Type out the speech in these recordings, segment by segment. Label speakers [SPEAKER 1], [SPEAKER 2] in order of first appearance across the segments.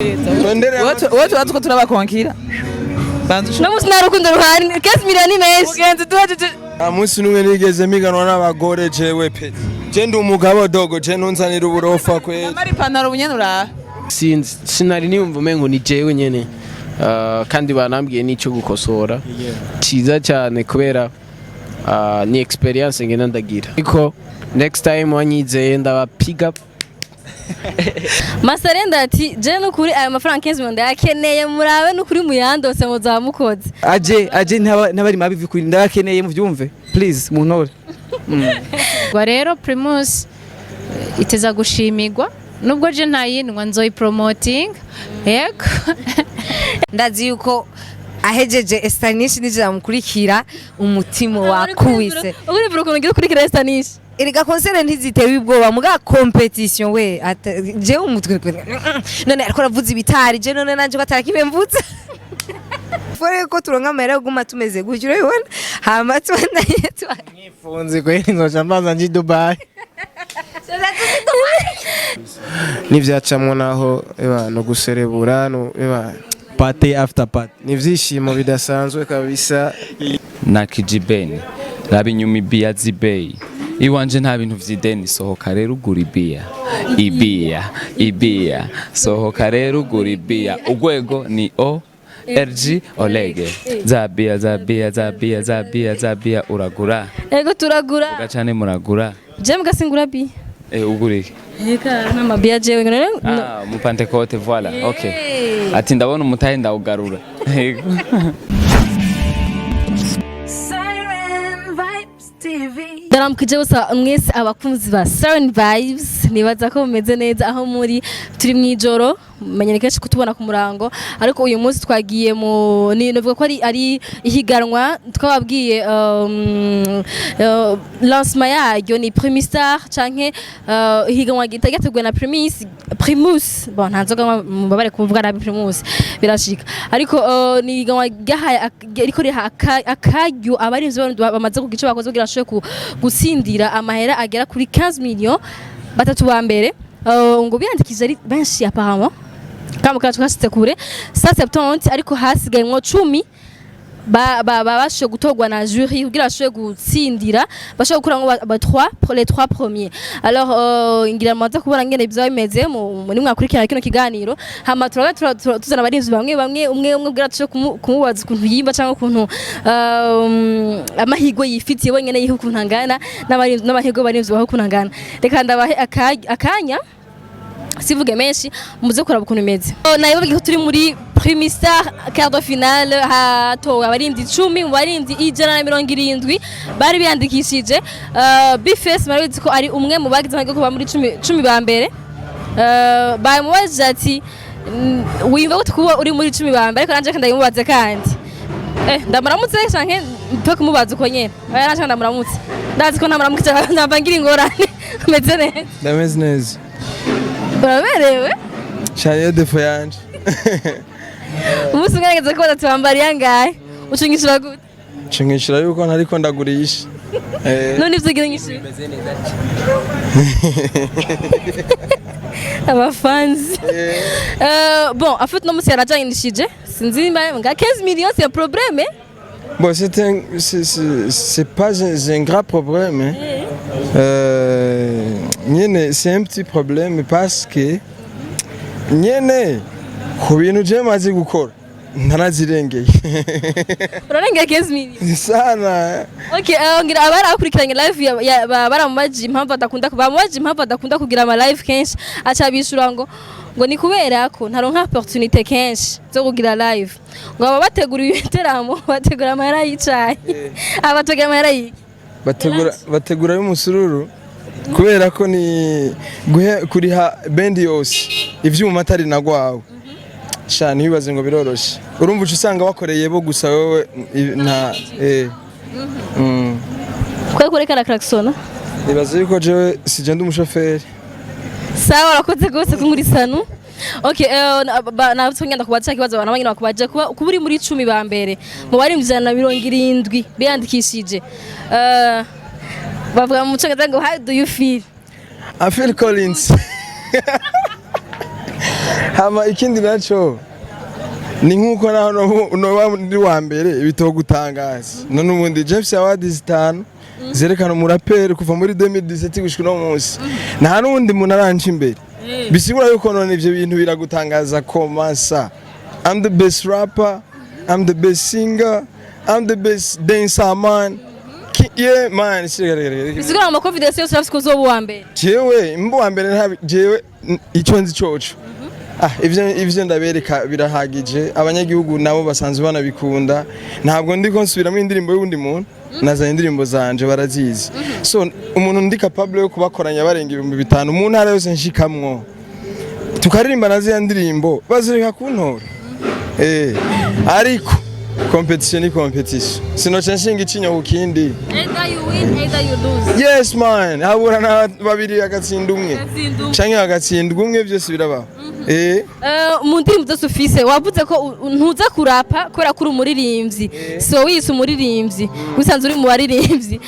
[SPEAKER 1] wowe tuba turabakonkira
[SPEAKER 2] no musi nta rukundo ruhari kesi miliyoni menshi
[SPEAKER 1] ugenze tuhajeje munsi numwe nigeze miganwa n'abagore jewe pe je ndi umugabo dogo je nunzanira uburofa kwe
[SPEAKER 2] mari pantaro bunyenura
[SPEAKER 3] sinari niyumva umengo ni jewe nyene kandi banambwiye n'icyo gukosora ciza cyane kubera ni experience ngena ndagira ariko next time wanyizeye ndabapiga
[SPEAKER 2] Masarenda ati je nukuri aya mafaranga 15 million ndayakeneye murabe nukuri muyandose muzamukoze
[SPEAKER 1] aje ntabari mabivi kuri ndayakeneye muvyumve please muntore
[SPEAKER 4] Gwa rero Primus iteza gushimigwa nubwo je ntayindwa nzoyi promoting yego
[SPEAKER 5] ndazi yuko ahejeje Esther Nish nizamukurikira umutima wakubise
[SPEAKER 2] uri vuga ngo kurikira Esther Nish
[SPEAKER 5] Erega concert ntizitewe ubwoba muga competition we je umutwe none ariko ravuze ibitari je none nanje batarakibe mvuze fore ko turonka amahera guma tumeze gutyo urabona hama twanda yetwa
[SPEAKER 3] nifunze ko inzoja mbanza nji Dubai nivyacamwo naho no guserebura no
[SPEAKER 1] party after party
[SPEAKER 3] nivyishimo bidasanzwe kabisa
[SPEAKER 6] na kijibeni rabinyumi bia zibei iwanje nta bintu vy'ideni sohoka rero ugura ibia sohoka rero ugura ibia ugwego ni ORG Olegue zabia uragura
[SPEAKER 2] ego turagura
[SPEAKER 6] ugacane muragura
[SPEAKER 2] je mugasingura bi
[SPEAKER 6] ugurike
[SPEAKER 2] eka namabia jewe ngene
[SPEAKER 6] mu Pentecote voilà okay ati ndabona umutahe ndawugarura
[SPEAKER 2] Daramukije gusa mwese abakunzi ba Siren Vibes nibaza ko mumeze neza aho muri turi mwijoro menyene kenshi kutubona ku murango ariko uyu munsi twagiye mu nivuga ko ari ihiganwa twababwiye lancement yaryo ni Primistar canke ihiganwa gitategwe na Primus bon ntanzoga mubabare kuvuga na Primus birashika ariko ni ihiganwa gahaye ariko riha akaryo abarinzi bamaze kugico bakoze kugira ashobore gutsindira amahera agera kuri 15 millions batatu ba mbere ngo biyandikije ari benshi apparemment kama twashitse kure 170 ariko hasigayemo 10 babashe gutogwa na jury kugira ashobore gutsindira bashobora gukora ngo ba 3 pour les 3 premiers alors ngira amaze kubona ngene byo bimeze muri mwakurikirana kino kiganiro hama tuzana abarinzi bamwe umwe bwira cyo kumubaza ukuntu yimba cyangwa ukuntu amahigo yifitiye wenyene yiho ukuntu angana n'amahigo barinzi baho ukuntu angana reka ndabahe akanya sivuge menshi muze kuraba ukuntu imeze nayo turi muri Primistar quart de finale hato abarindi 10 mu barindi 170 bari biyandikishije Bface marabizi ko ari umwe mu bagize amahirwe kuba muri 10 ba mbere bamubaje ati wimva gute kuba uri muri 10 ba mbere ariko nanje ndayimubaze kandi ndamuramutse canke mpaka kumubaza uko nyene nanje ndamuramutse ndazi ko ntamuramutse ndabangira ingorane meze neza
[SPEAKER 1] ndameze neza
[SPEAKER 2] uraberewe
[SPEAKER 1] shaye defo yanje
[SPEAKER 2] umunsi ngerageza ko batambara yangaye ucungishira gute
[SPEAKER 1] cungishira yuko ntariko ndagurisha
[SPEAKER 2] none ivyo ngishira abafans bon en fait no musi yarajangishije sinzi nga 15 millions c'est un problème
[SPEAKER 1] bon c'est pas un grave problème c'est un petit problème parce que nyene ku bintu je maze gukora ntarazirengeye
[SPEAKER 2] urarengeye 15 millions
[SPEAKER 1] sana
[SPEAKER 2] okay ngira abara akurikiranye live baramubaje impamvu adakunda kugira ama live kenshi acha bishura ngo ni kubera ko ntaronka opportunité kenshi zo kugira live ngo aba bategura ibiteramo bategura amahera yicaye abategura amahera yi
[SPEAKER 1] bategura y'umusururu kubera ko ni kuriha bendi yose ivyuma atari nagwawe shani bibaze ngo biroroshe urumva usanga wakoreye bo gusa wewe nta
[SPEAKER 2] kwa kurekana klaxona
[SPEAKER 1] bibaze yuko je sije ndi umushoferi
[SPEAKER 2] sawa urakoze gose kungurisanu okay nabutongenda kubaza kibazo abantu banyina bakubaje kuba uri muri 10 ba mbere mu bari 170 biyandikishije bavuga mu cyongereza ngo how do you feel
[SPEAKER 1] I feel Collins hama ikindi naco ni nkuko naho no ndi wa mbere bitogutangaza none ubundi James Awards 5 zerekana umuraperi kuva muri 2017 gushika no munsi nta nundi muntu aranje imbere bisigura yuko none ivyo bintu biragutangaza komasa. I'm the best rapper, I'm the best singer, I'm the best dancer man. Yeah man,
[SPEAKER 2] bisigura mu confidence yose afite kuzoba wa mbere.
[SPEAKER 1] Jewe mbo wa mbere nta jewe ico nzi coco. Ivyo ndabereka birahagije abanyagihugu nabo basanzwe banabikunda ntabwo ndiko nsubiramo indirimbo y'undi muntu naza indirimbo zanje barazizi so umuntu ndi capable yo kubakoranya barenga 5000 mu ntara yose nshikamwo tukaririmba nazi ya ndirimbo bazireka kuntora ariko competition ni competition sinoca nshinga icinyo kukindi
[SPEAKER 2] Either you win either you lose.
[SPEAKER 1] Yes man habura na babiri agatsinda umwe canke agatsindwa umwe byose birabaho
[SPEAKER 2] mu ndirimbo zose ufise wavuze ko ntuza kurapa kubera kuri umuririmbyi so wise umuririmbyi usanzwe uri mu baririmbyi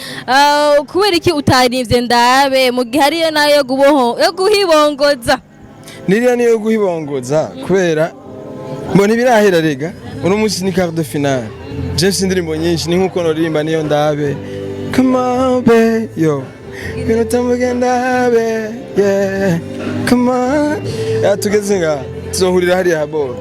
[SPEAKER 2] kubera iki utaririmbye ndabe mu gihe ariyo nayo yo guhibongoza
[SPEAKER 1] niriya niyo guhibongoza kubera mbona ibirahera rega uno munsi ni quart de finale James indirimbo nyinshi ni nkuko noririmba niyo ndabe come on babe yo bino tamugenda be yeah come on tugeze nga tuzohurira hariya haboro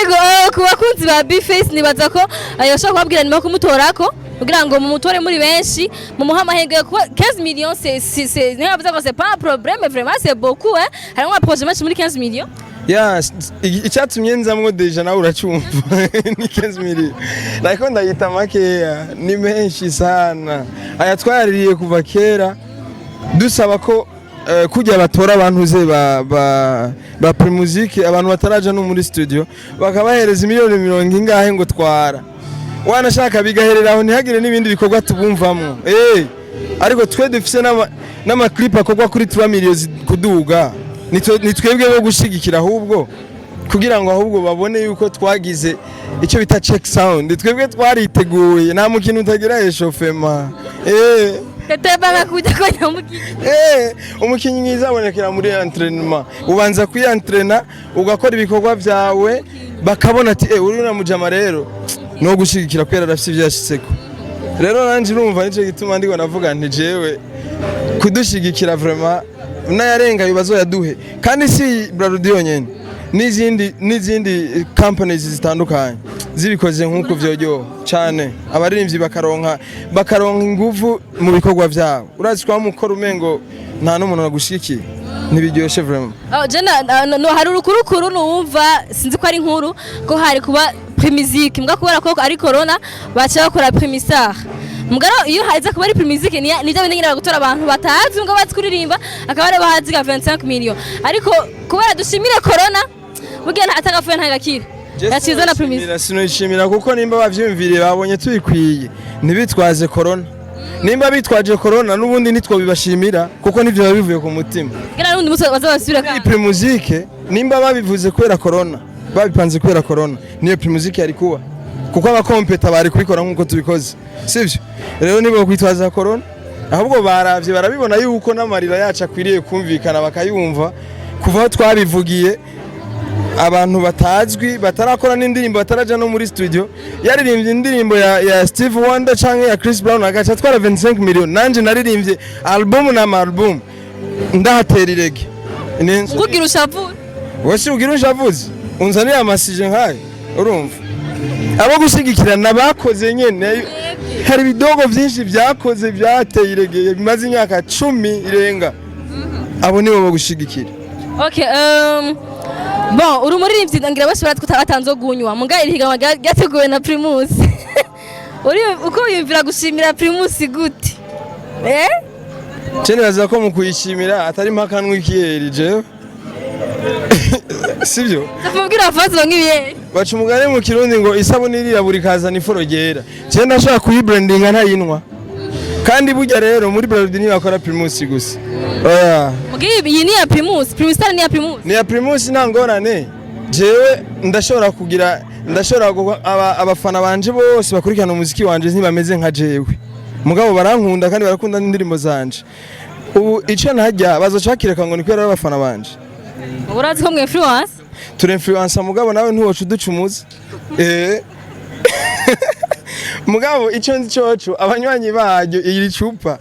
[SPEAKER 2] ego ku bakunzi ba B-Face nibaza ko yashaka kubabwira nima kumutorako kugira ngo mumutore muri benshi mumuha amahirwe kuba 15 millions c'est n'abavuze ngo c'est pas un problème vraiment c'est beaucoup harimo projet menshi muri 15 millions
[SPEAKER 1] icyatumye nzamwo deja nawe uracumva ni 15 millions ariko ndayita makeya ni menshi sana aya twaririye kuva kera dusaba ko kujya batora abantu ze ba pre-musique abantu bataraja no muri studio bakabahereza miliyoni 70 ingahe ngo twara wanashaka bigahereraho ntihagire n'ibindi bikorwa tubumvamo ariko twe dufise n'ama clip akogwa kuri 3 millions kuduga nitwebwe bo gushigikira ahubwo kugira ngo ahubwo babone yuko twagize icyo bita check sound twebwe twariteguye nta mukino utagira eshofema
[SPEAKER 2] tetebanga kujya ko nyamukinyi
[SPEAKER 1] umukinyi mwiza abonekera muri entraînement ubanza kuyantrena ugakora ibikorwa byawe bakabona ati uri na mujama rero no gushigikira kwera rafite ibyashitseko rero nanje urumva nico gituma ndiko navuga nti jewe kudushigikira vraiment nayarenga bibazo yaduhe kandi si Brarudio nyene n'izindi companies zitandukanye zibikoze nkuko vyojyo cyane abaririmbyi bakaronka inguvu mu bikorwa byabo urazi kwa mukora umengo nta n'umuntu nagushikiye ntibiryoshe vraiment
[SPEAKER 2] no hari urukurukuru numva sinzi ko ari nkuru ko hari kuba pre-musique mbwa kubera ko ari corona bacha bakora pre-misar mugaro iyo haiza kuba ari pre-musique nijya bingira gutora abantu batazi ngo batskuririmba akaba ari bahazi 25 millions ariko kubera dushimire corona bugena atagafuye ntagakira yacize na pre-musique
[SPEAKER 1] sinishimira kuko nimba bavyumvire babonye tubikwiye ntibitwaze corona nimba bitwaje corona nubundi nitwo bibashimira kuko nivyo bivuye ku mutima
[SPEAKER 2] gena nundi muso bazabasubira
[SPEAKER 1] ka pre-musique nimba babivuze kwera corona babipanze kwera corona niyo pre-musique yari kuba kuko abakompeta bari kubikora nkuko tubikoze sivyo rero nibo kwitwaza corona ahubwo baravye barabibona yuko n'amarira yacu akwiriye kumvikana bakayumva kuva twabivugiye abantu batazwi batarakora n'indirimbo bataraja no muri studio yaririmbye indirimbo ya Steve Wonder canke ya Chris Brown agacha twara 25 millions nanje naririmbye album na album ndahatera irege
[SPEAKER 2] kugira ushavura
[SPEAKER 1] wese ugira ushavuze unzaniye amasije nkaye urumva abo gushigikirana bakoze nyene hari bidogo byinshi byakoze byateye irege bimaze imyaka 10 irenga abo nibo bagushigikira
[SPEAKER 2] okay bon urumuririmbyi ngira bose batanzo gunywa muga irihiganwa ryateguwe na Primus uri uko yumvira gushimira Primus gute
[SPEAKER 1] cyane baza ko mu kuyishimira atari mpakanwa ikiyeri je sivyo
[SPEAKER 2] tafubwira afaze bangibiye
[SPEAKER 1] baca umugani mu kirundi ngo isabuni irira buri kazana iforogera cyane ndashaka kuyibrandinga ntayinwa kandi burya rero muri Brarudio ni bakora Primus gusa
[SPEAKER 2] mugibi iyi ni ya Primus ni ya Primus
[SPEAKER 1] ni ya Primus ntangorane jewe ndashobora abafana banje bose bakurikirana umuziki wanje ntibameze nka jewe mugabo barankunda kandi barakunda n'indirimbo zanje ubu ico ntajya bazocakireka ngo ni kwera abafana banje
[SPEAKER 2] urazi ko mwe influence
[SPEAKER 1] ture influencer mugabo nawe ntiwoca uducumuza mugabo icyo nzi cyoco abanywanyi baryo iri cupa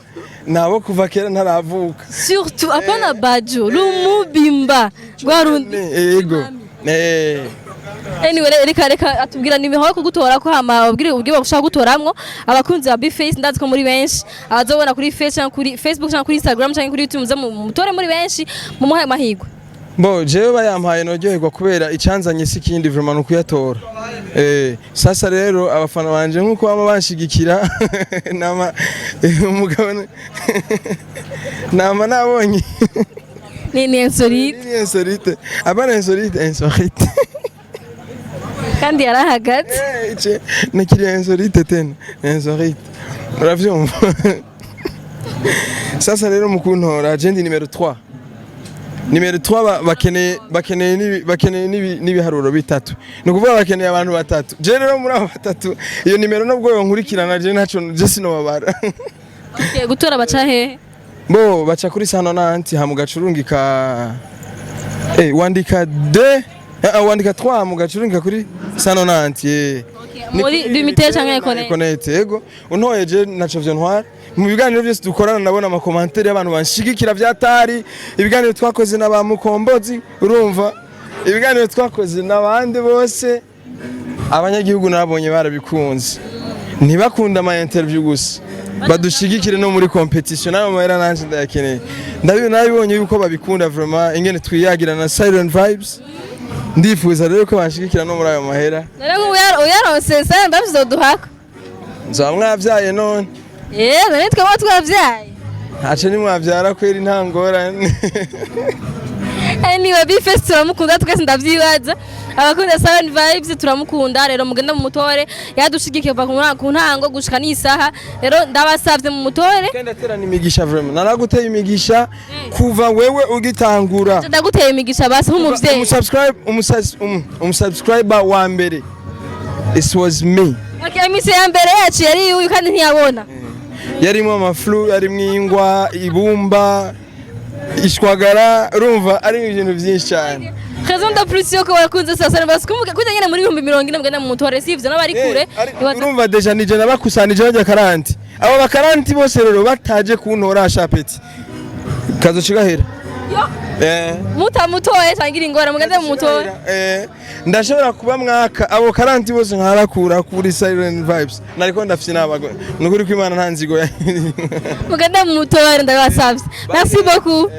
[SPEAKER 1] nabo kuva kera ntaravuka
[SPEAKER 2] surtout apana bajo lumubimba gwarundi
[SPEAKER 1] yego
[SPEAKER 2] anyway reka atubwira nibiho kugutora ko hama ubwire bagushaka gutoramwo abakunzi ba Bface ndazi ko muri benshi abazobona kuri Facebook cyangwa kuri Instagram cyangwa kuri YouTube mutore muri benshi mumuhaye amahirwe
[SPEAKER 1] bo jewe bayampaye noryoherwa kubera icyanzanye si kindi vraiment nukuyatora sasa rero abafana banje nkuko bama banshigikira nama umugabo nama nabonye
[SPEAKER 2] ni
[SPEAKER 1] insolite abana insolite
[SPEAKER 2] kandi yarahagaze
[SPEAKER 1] nakiri insolite tena insolite uravyumva sasa rero mukuntora agenda numero 3 nimero 3 bakeneye n'ibiharuro bitatu nukuvuga bakeneye abantu batatu je rero muri abo batatu iyo nimero nubwo yonkurikirana je ntaco je sinobabara
[SPEAKER 2] gutora baca he
[SPEAKER 1] bo baca kuri sano nanti hamugacurungika wandika 2 wandika 3 mugacurungika kuri sano nanti
[SPEAKER 2] muri limite cyangwa
[SPEAKER 1] connect yego untoye je naco vyo ntwara mu biganiro byose dukorana nabona amakomantere y'abantu banshigikira vyatari ibiganiro twakoze n'abamukombozi urumva ibiganiro twakoze n'abandi bose abanyagihugu nabonye barabikunze ntibakunda ama interview gusa badushigikire no muri competition nayo mahera nanje ndayakeneye nabibonye yuko babikunda vraiment ingene twiyagira na Silent Vibes ndifuza rero ko banshigikira no muri ayo mahera
[SPEAKER 2] rero uyaronse Silent Vibes zoduhaka
[SPEAKER 1] nzamwavyaye none
[SPEAKER 2] none twaba twavyaye
[SPEAKER 1] hace ni mwavyara kweri ntangorane
[SPEAKER 2] anyway Bface turamukunda twese ndavyibaza abakunda Silent Vibes turamukunda rero mugenda mu mutore yadushigikiye kuva ku ntango gushika n'isaha rero ndabasavye mu mutore
[SPEAKER 1] kenda terana imigisha vraiment naraguteye imigisha kuva wewe ugitangura
[SPEAKER 2] ndaguteye imigisha basi nk'umuvyeyi
[SPEAKER 1] umusubscriber wa mbere it was me
[SPEAKER 2] okay imise ya mbere yacu yari uyu kandi ntiyabona
[SPEAKER 1] yarimo amaflu yarimwe ingwa ibumba ishwagara urumva ari ibintu byinshi cyane
[SPEAKER 2] raison d'appréciation ko wakunze sasa basi kumuka kujya muri 40 mugenda mu mutore sivyo nabari kure
[SPEAKER 1] urumva deja nije nabakusanije bajya karanti abo bakaranti bose rero bataje kuntora shapeti kazocigahera
[SPEAKER 2] mutamutoye tangira ingora mugende mu mutore
[SPEAKER 1] ndashobora kuba mwaka abo karanti bose nkarakura kuri Silent Vibes nariko ndafite nabagore nukuri ko Imana ntanzigo
[SPEAKER 2] mugende mu mutore ndabasavye merci beaucoup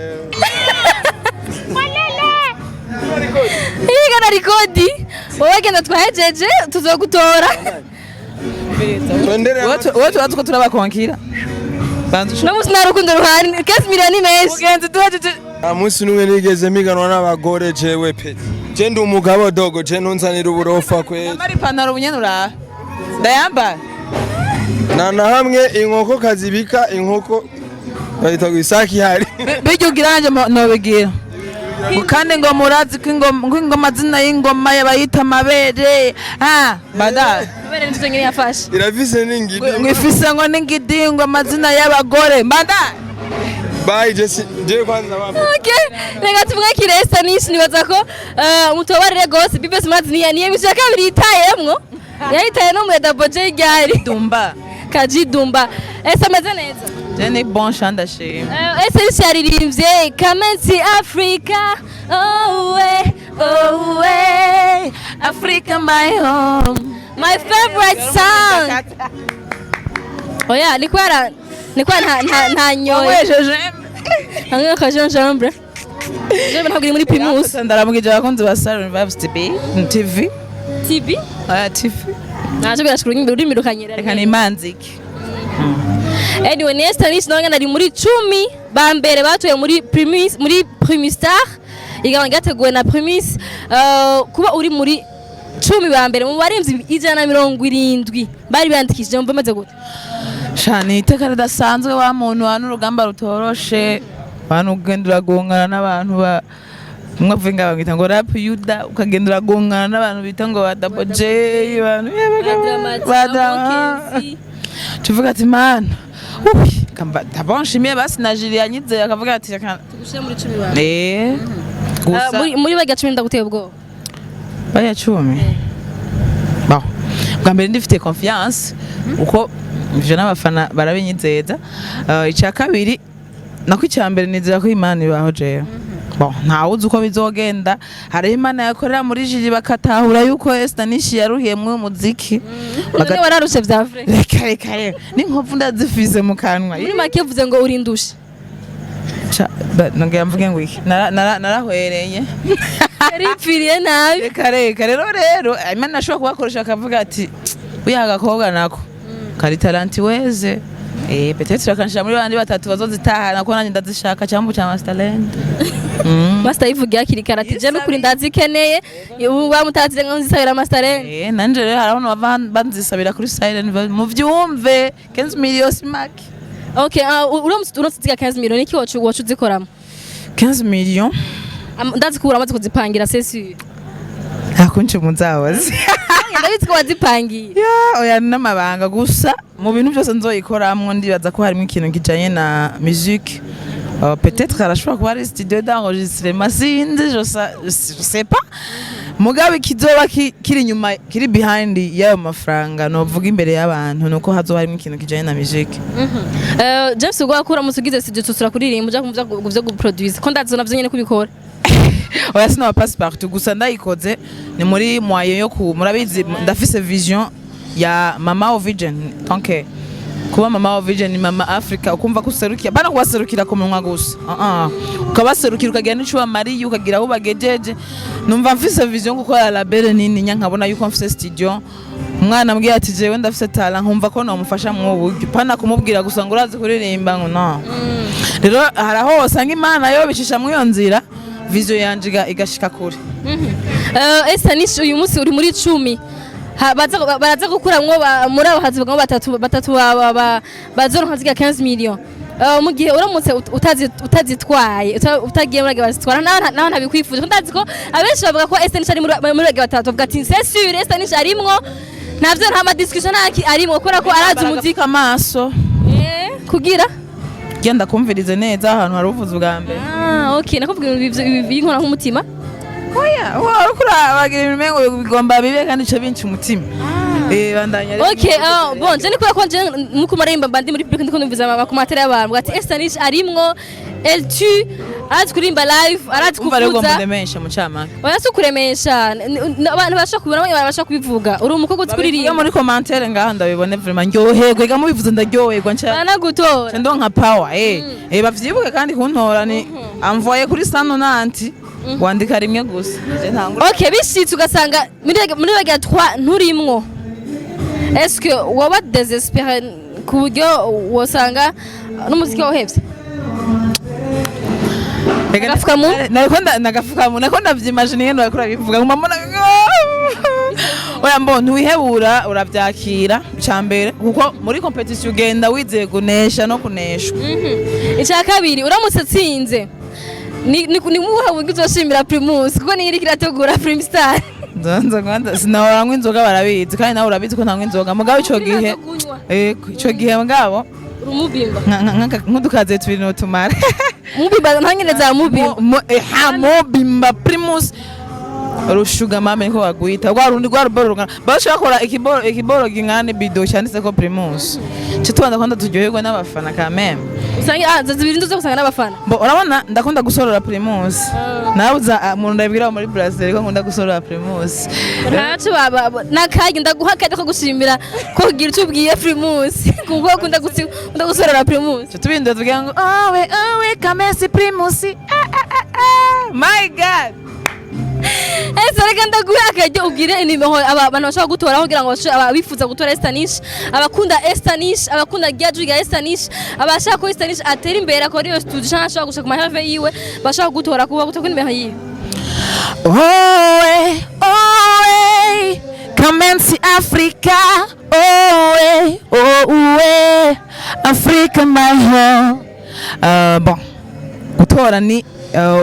[SPEAKER 2] Igana rekodi wowe genda twahejeje tuzogutora
[SPEAKER 7] wowe tuba turabakonkira
[SPEAKER 2] no musi narukundo ruhari kesi miliyoni menshi
[SPEAKER 7] ugenze tuhajeje
[SPEAKER 1] amunsi numwe nigeze miganwa n'abagore jewe pe je ndi umugabo dogo je ntunzanira uburofa kwe
[SPEAKER 7] mari pantaro bunyenura ndayamba
[SPEAKER 1] na hamwe inkoko kazibika inkoko bayita gwisaki hari
[SPEAKER 7] bijyo giranje no bigira kandi ngo murazi ko ingoma zina y'ingoma yabayita amabere bada
[SPEAKER 2] abere nzo nyine yafashe
[SPEAKER 1] irafise n'ingidi
[SPEAKER 7] ngifise ngo n'ingidi ngo amazina y'abagore bada
[SPEAKER 1] bye je kwanza wapi
[SPEAKER 2] okay rega tuvuga kire Esther Nish nibaza ko mutobarire gose Bface mazini niye mishaka kabiri itayemwo yayitaye no mu double J ryari
[SPEAKER 7] dumba
[SPEAKER 2] kaji dumba Esther ameze neza
[SPEAKER 7] Jenny bon chanda she
[SPEAKER 2] Esther Nish yaririmbye Kamenzi Africa oh way Africa my home my favorite song oya nikwara nta nyoye
[SPEAKER 7] wejeje
[SPEAKER 2] Anga kajonjambre je ntabwo muri Primus
[SPEAKER 7] ndaramugije abakunzi ba Silent Vibes TV TV
[SPEAKER 2] naje birashikuru imbere uri mirukanyera
[SPEAKER 7] reka ni manziki
[SPEAKER 2] anyway Esther Nish nawe ngana muri 10 ba mbere batoye muri Primus Star igabanga gateguwe na Primus kuba uri muri 10 ba mbere mu barimvyi 170 bari bandikishije mva maze gute
[SPEAKER 7] shani iteka ridasanzwe wa muntu wa n'urugamba rutoroshe abantu ugendera gongana n'abantu ba umwe avuga bagita ngo rap yuda ukagendera gongana n'abantu bita ngo ba double J abantu tuvuga ati man kamba tabonshimiye basi na Julia nyize akavuga ati
[SPEAKER 2] tugushe muri 10 ba muri bajya 10 ndaguteye ubwoba
[SPEAKER 7] baya 10 bon bwa mbere ndifite confiance uko ivyo n'abafana barabinyizeza icya kabiri nako icya mbere nizera ko Imana ibaho jewe bon ntawuzi uko bizogenda hari Imana yakorera muri jiri bakatahura yuko Esther Nish yaruhiyemwe umuziki
[SPEAKER 2] none wararushe vya vrai
[SPEAKER 7] reka n'inkovu ndazifise mu kanwa
[SPEAKER 2] muri make uvuze ngo urindushe
[SPEAKER 7] nongera mvuge ngo iki narahwereye
[SPEAKER 2] yaripfiriye nabi
[SPEAKER 7] reka rero Imana ashobora kubakoresha akavuga ati uya agakobwa nako kari talenti weze peut-être akanshira muri bandi batatu bazozitahana ko nanjye ndazishaka cyangwa cya Masterland
[SPEAKER 2] Master ivugira kiri karati je n'ukuri ndazikeneye bamutazire ngo nzisabira Masterland
[SPEAKER 7] nanje rero haraho banzisabira kuri Silent mu vyumve 15 millions simaki.
[SPEAKER 2] Okay, uramutse 15 millions niki wacu uzikoramo
[SPEAKER 7] 15 millions
[SPEAKER 2] ndazikura amaze kuzipangira c'est sûr
[SPEAKER 7] akunje munzawazi
[SPEAKER 2] ndabizi ko wazipangiye
[SPEAKER 7] oya n'amabanga gusa mu bintu byose nzoyikoramwo ndibaza ko harimo ikintu kijanye na musique peut-être arashobora kuba ari studio d'enregistrement sinzi je sais pas mugabe kizoba kiri nyuma kiri behind y'ayo mafaranga no vuga imbere y'abantu nuko hazoba harimo ikintu kijanye na musique
[SPEAKER 2] James ubwo akura musugize studio tusura kuririmba uja kuvyo guproduce ko ndazo navyo nyene kubikora
[SPEAKER 7] oya sino passe partout gusa ndayikoze ni muri moyen yo murabizi ndafise vision ya mama of vision donc kuba mama of vision ni mama Africa ukumva kuserukira bana kubaserukira ku munwa gusa ukabaserukira ukagira n'icuba Marie ukagira aho bagejeje numva mfise vision gukora label nini nyankabona yuko mfise studio umwana mbwiye ati jewe ndafise talent nkumva ko no mufasha mu buryo pana kumubwira gusa ngo urazi kuririmba ngo no rero haraho usanga Imana yo bicisha mu iyo nzira vision yanje igashika kure
[SPEAKER 2] Esther Nish uyu munsi uri muri 10 baraza gukuramwo muri abo hazibwa batatu bazoronka ziga 15 millions mu gihe uramutse utazitwaye utagiye muri bazitwara naho ntabikwifuje ndazi ko abenshi bavuga ko Esther Nish ari muri batatu bavuga ati c'est sûr Esther Nish arimwo navyo nta ma discussion naki arimwo kora ko arazi umuziki
[SPEAKER 7] amaso
[SPEAKER 2] kugira
[SPEAKER 7] genda kumvirize neza ahantu hari uvuze bwa mbere
[SPEAKER 2] okay nakuvuga ibinkora nk'umutima
[SPEAKER 7] oya urukura bagira ibimengo bigomba bibe kandi cyo binci umutima bandanya
[SPEAKER 2] okay bon je niko ko je muko marimba bandi muri public ndiko numviza abakomateri y'abantu ati Esther Nish arimwo elle tue arazi kurimba live arazi kuvuza
[SPEAKER 7] kumuremesha mu cyama
[SPEAKER 2] oya so kuremesha abantu bashaka kubona bamwe bashaka kubivuga uri umukobwa utskuririmba
[SPEAKER 7] muri commentaire ngaha ndabibone vraiment ndyoherwe ga mubivuze ndaryoherwa nca
[SPEAKER 2] bana gutora
[SPEAKER 7] ndonka power bavyibuke kandi kuntora ni amvoye kuri sano nanti wandika rimwe gusa
[SPEAKER 2] okay bishitse ugasanga muri baga 3 nturimwo est-ce que waba désespéré ku buryo wosanga n'umuziki wahevye
[SPEAKER 7] nagafukamu nako ndavyimagine ndo yakora bivuga ngumamona oya mbona wihebura uravyakira cyambere kuko muri competition ugenda wizeye kunesha no kuneshwa
[SPEAKER 2] icya kabiri uramutse tsinze ni muha bugizo shimira Primus kuko ni iri kirategura Prime Star
[SPEAKER 7] Nzanza sinahora nk'inzoga barabizi kandi nawe urabizi ko ntanywa inzoga mugabo ico gihe mugabo
[SPEAKER 2] urumubimba
[SPEAKER 7] nk'udukaze tubiri no tumara
[SPEAKER 2] mubimba ntanyereza
[SPEAKER 7] mubimba Primus rushuga mame ko bagwita rwarundi rwaruboro bashaka ikiboro gingane bido cyanditse ko Primus cyo tubanda kwanda turyoherwa n'abafana ka meme
[SPEAKER 2] usanga zibiri nduze gusanga n'abafana
[SPEAKER 7] bo urabona ndakunda gusorora Primus nabuza umuntu ndabwira muri Brazil ko nkunda gusorora Primus
[SPEAKER 2] ntacu nakage ndaguha kade ko gushimira ko kugira icyo ubwiye Primus kuko ukunda gusorora Primus
[SPEAKER 7] cyo tubinde tuvuga ngo owe kamesi Primus my god
[SPEAKER 2] Ese reka ndaguha akajye ubwire inimero abantu bashaka gutora kugira ngo abifuza gutora Esther Nish abakunda Esther Nish abakunda yajugumiye Esther Nish abashaka ko Esther Nish atera imbere akora iyo studio cyangwa gushaka mahave yiwe bashaka gutora kuba gutaka inimero yiwe
[SPEAKER 7] Kamensi Africa Africa my home bon gutora ni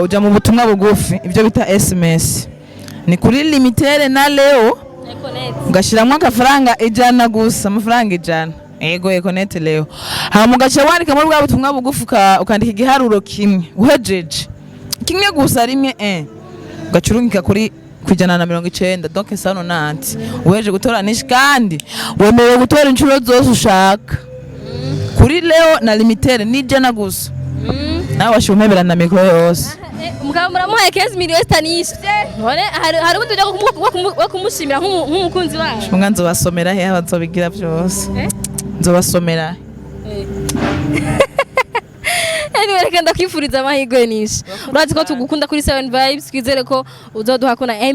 [SPEAKER 7] uja mu butumwa bugufi ibyo bita SMS ni kuri limitere na leo ugashiramwe agafaranga ijana gusa amafaranga ijana ego connect leo ha mugace wandika muri bwa butumwa bugufi ukandika igiharuro kimwe uhejeje kimwe gusa rimwe gacurungika kuri kujana na 90 donc sano nanti weje gutora Nish kandi wemerewe gutora inshuro zose ushaka kuri leo na limitere ni jana gusa nawe washumebera na mikro yose
[SPEAKER 2] mugabo muramuhaye 15 million Esther Nish none hari ubundi bwo kumushimira nk'umukunzi wacu
[SPEAKER 7] mwa nzobasomera he abazobigira byose nzobasomera
[SPEAKER 2] anyway reka ndakwifuriza amahirwe Nish urazi ko tugukunda kuri 7 vibes twizere ko uzoduha kuna 1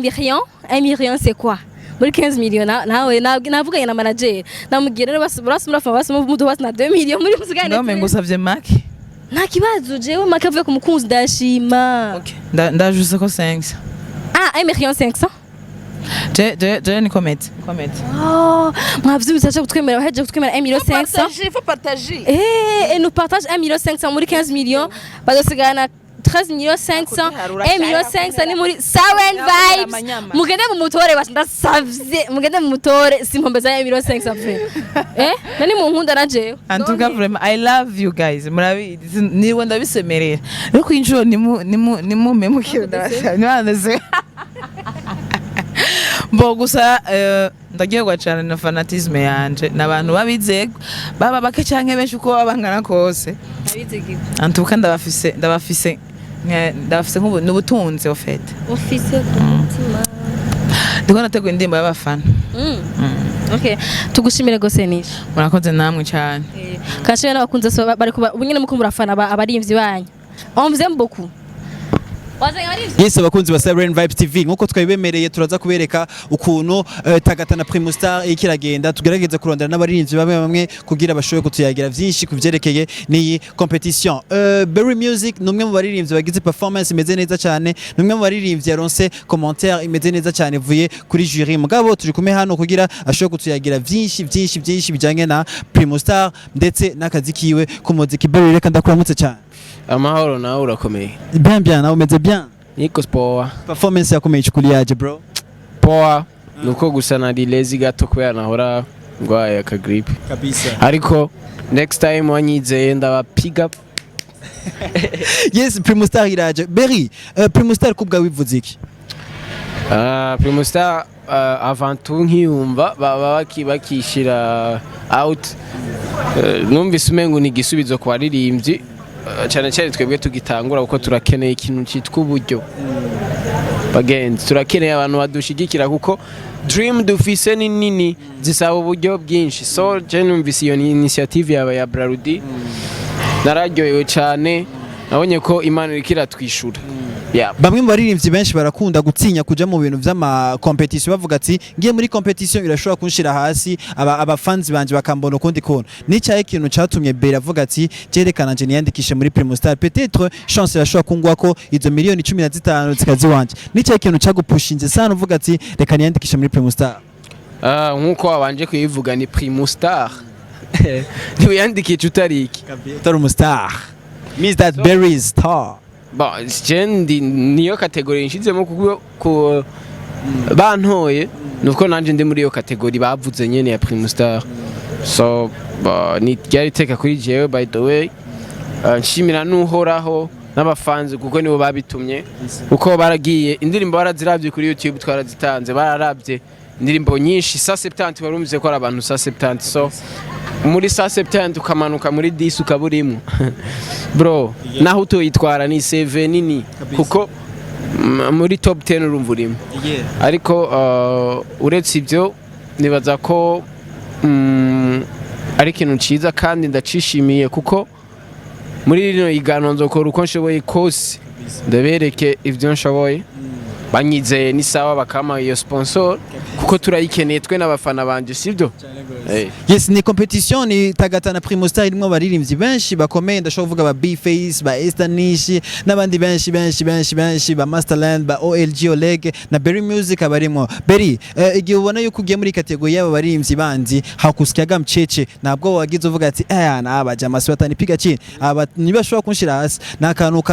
[SPEAKER 2] million c'est quoi muri 15 million nawe navuganye na manager namubwira rero basumura mudu basi na 2 million muri musigane
[SPEAKER 7] ngome ngusavye make
[SPEAKER 2] nta kibazo jewe make avuye ku mukunzi ndashima
[SPEAKER 7] okay ndajuse ko 5
[SPEAKER 2] 1 million 500
[SPEAKER 7] je ni comete
[SPEAKER 2] mwavyumvise aje kutwemera baheje kutwemera 1 million 500
[SPEAKER 7] faut partager
[SPEAKER 2] et nous partage 1 million 500 muri 15 millions bazosigana 13 millions 500 1 million 500 ni muri 7 vibes mugende mu mutore ndasavye mugende mu mutore simpombeza 1 million 500 frère nani mu nkunda naje
[SPEAKER 7] en tout cas vraiment I love you guys murabizi niwe ndabisemerera ariko injuro ni mu memukiro ndasha mbo gusa ndagirwa cyane na fanatisme yanje nabantu babizego baba bake canke benshi uko babangana kose
[SPEAKER 2] abizegiko
[SPEAKER 7] en tout cas ndabafise n'ubutunzi ofete
[SPEAKER 2] office kumutima
[SPEAKER 7] ndiko nateguye indirimbo y'abafana
[SPEAKER 2] okay tugushimire gose Nish
[SPEAKER 7] murakoze namwe cyane
[SPEAKER 2] kashwe n'abakunze bari kuba ubunyene mukumbura afana abarimvyi banyu on vous aime beaucoup
[SPEAKER 8] Yes abakunzi ba Seven Vibes TV nkuko twabibemereye turaza kubereka ukuntu Tagata na Primus Star ikiragenda tugerageza kurondera n'abaririmbyi bamwe kugira bashoboye kutuyagira byinshi kuvyerekeye ni competition. Berry Music numwe mu baririmbyi bagize performance imeze neza cyane numwe mu baririmbyi yaronse commentaire imeze neza cyane vuye kuri jury mugabo turi kumwe hano kugira ashoboye kutuyagira byinshi bijanye na Primus Star ndetse n'akazi kiwe ku muziki. Berry reka ndakuramutse cyane.
[SPEAKER 3] Amahoro nawe urakomeye
[SPEAKER 8] Bien nawe umeze bien
[SPEAKER 3] niko poa
[SPEAKER 8] performance yakomeye chukuliaje bro
[SPEAKER 3] poa nuko gusa na lazy gato kubera nahora ngwaye aka grip
[SPEAKER 8] kabisa
[SPEAKER 3] ariko next time wanyizeye ndaba pick up
[SPEAKER 8] Yes Primus Star iraje Berry Primus Star kubwa wivuze iki
[SPEAKER 3] Primus Star avant tout nkiyumva baba bakishira out numvise umengo ni gisubizo kwa ririmbyi cyane twebwe tugitangura kuko turakeneye ikintu cyitwa uburyo bagenzi turakeneye abantu badushigikira kuko dream dufise ni nini zisaba uburyo bwinshi so je numvise iyo initiative ya Brarudi nararyohewe cyane nabonye ko Imana irikira twishura
[SPEAKER 8] bamwe mu baririmbyi benshi barakunda gutinya kuja mu bintu vy'ama competition bavuga ati ngiye muri competition irashobora kunshira hasi abafanzi banje bakambona ukundi kono n'icyaye ikintu catumye Berry avuga ati jerekana nje niyandikishe muri Primus Star peut-être chance irashobora kungwa ko izo miliyoni 15 zikazi wanje n'icyaye ikintu cagupushinze sana uvuga ati reka niyandikishe muri Primus Star
[SPEAKER 3] nkuko wabanje kuyivuga ni Primus Star ni yandikije utariki
[SPEAKER 8] utari umustar means that Berry is star
[SPEAKER 3] jendi niyo kategori nshizemo ku bantoye nuko nanje ndi muri iyo kategori bavuze nyene ya Primus Star so ni ryari teka kuri jewe by the way nshimira nuhoraho n'abafanzi kuko nibo babitumye uko baragiye indirimbo baraziravye kuri YouTube twarazitanze bararavye indirimbo nyinshi 170 barumvize ko ari abantu 170 so muri 170 ukamanuka muri 10 ukaburimo bro naho utoyitwara ni 7 nini kuko muri top 10 urumva urimo ariko uretse ibyo nibaza ko ari ikintu ciza kandi ndacishimiye kuko muri rino igano nzokora uko nshoboye kose ndabereke ivyo nshoboye banyizeye ni sawa bakama iyo sponsor kuko turayikeneye twe n'abafana banje sivyo
[SPEAKER 8] Yes ni competition ni Tagata na Primus Star irimo baririmbyi benshi bakomeye ndashobora kuvuga ba B-Face ba Esther Nish n'abandi benshi ba Masterland ba OLG Olegue na Berry Music abarimo Berry igihe ubona yuko ugiye muri kategori y'aba baririmbyi bandi hakusyaga mcece ntabwo wagize uvuga ati nabaje amasi batanipiga chini aba nibashobora kunshira hasi nakantu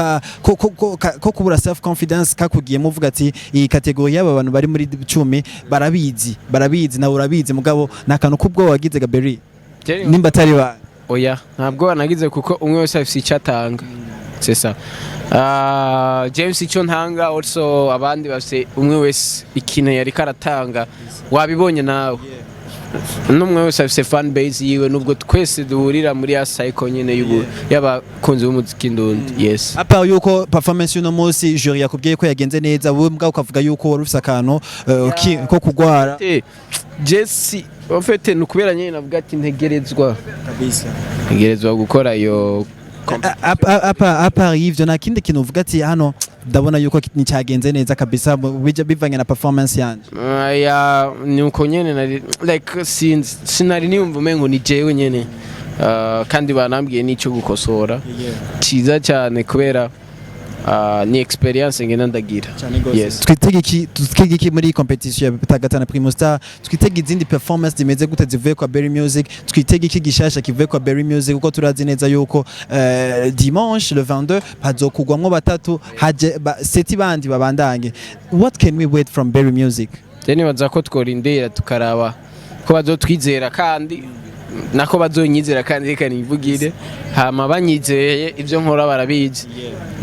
[SPEAKER 8] ko kubura self confidence kakugiyemo uvuga ati iyi kategori y'aba bantu bari muri 10 barabizi na urabizi mugabo nakantu kubwo wagize ga Berry nimba atari ba
[SPEAKER 3] oya ntabwo banagize kuko umwe wese afite icyo atanga c'est ça. James icyo ntanga also abandi bafite umwe wese ikintu yari karatanga wabibonye nawe n'umwe wese afite fan base yiwe nubwo twese duhurira muri ya cycle nyine y'abakunzi b'umuziki ndundi. Yes,
[SPEAKER 8] apa yuko performance y'uno munsi jury yakubwiye ko yagenze neza wowe mbwa ukavuga yuko wari ufite akantu ko kugwara.
[SPEAKER 3] Jesse ofete nukubera nyine navuga ati ntegerezwa
[SPEAKER 8] kabisa
[SPEAKER 3] gukora iyo
[SPEAKER 8] apa ivyo nta kindi kintu uvuga ati hano ndabona yuko nicyagenze neza kabisa bivanye na performance yanje.
[SPEAKER 3] Nuko nyene like sinari niyumva umengo ni jewe nyene kandi banambwiye n'icyo gukosora ciza cyane kubera ni experience ngena ndagira.
[SPEAKER 8] Yes, twitege iki muri competition ya tagatana Primo Star, twitege izindi performance zimeze gute zivuye kwa Berry Music, twitege iki gishasha kivuye kwa Berry Music uko turazi neza yuko dimanche le 22 hazokugwamwo batatu haje seti bandi babandange. What can we wait from Berry Music?
[SPEAKER 3] Teni baza ko tworindira tukaraba ko bazotwizera kandi nako bazonyizera kandi reka nivugire hama banyizeye ibyo nkora barabizi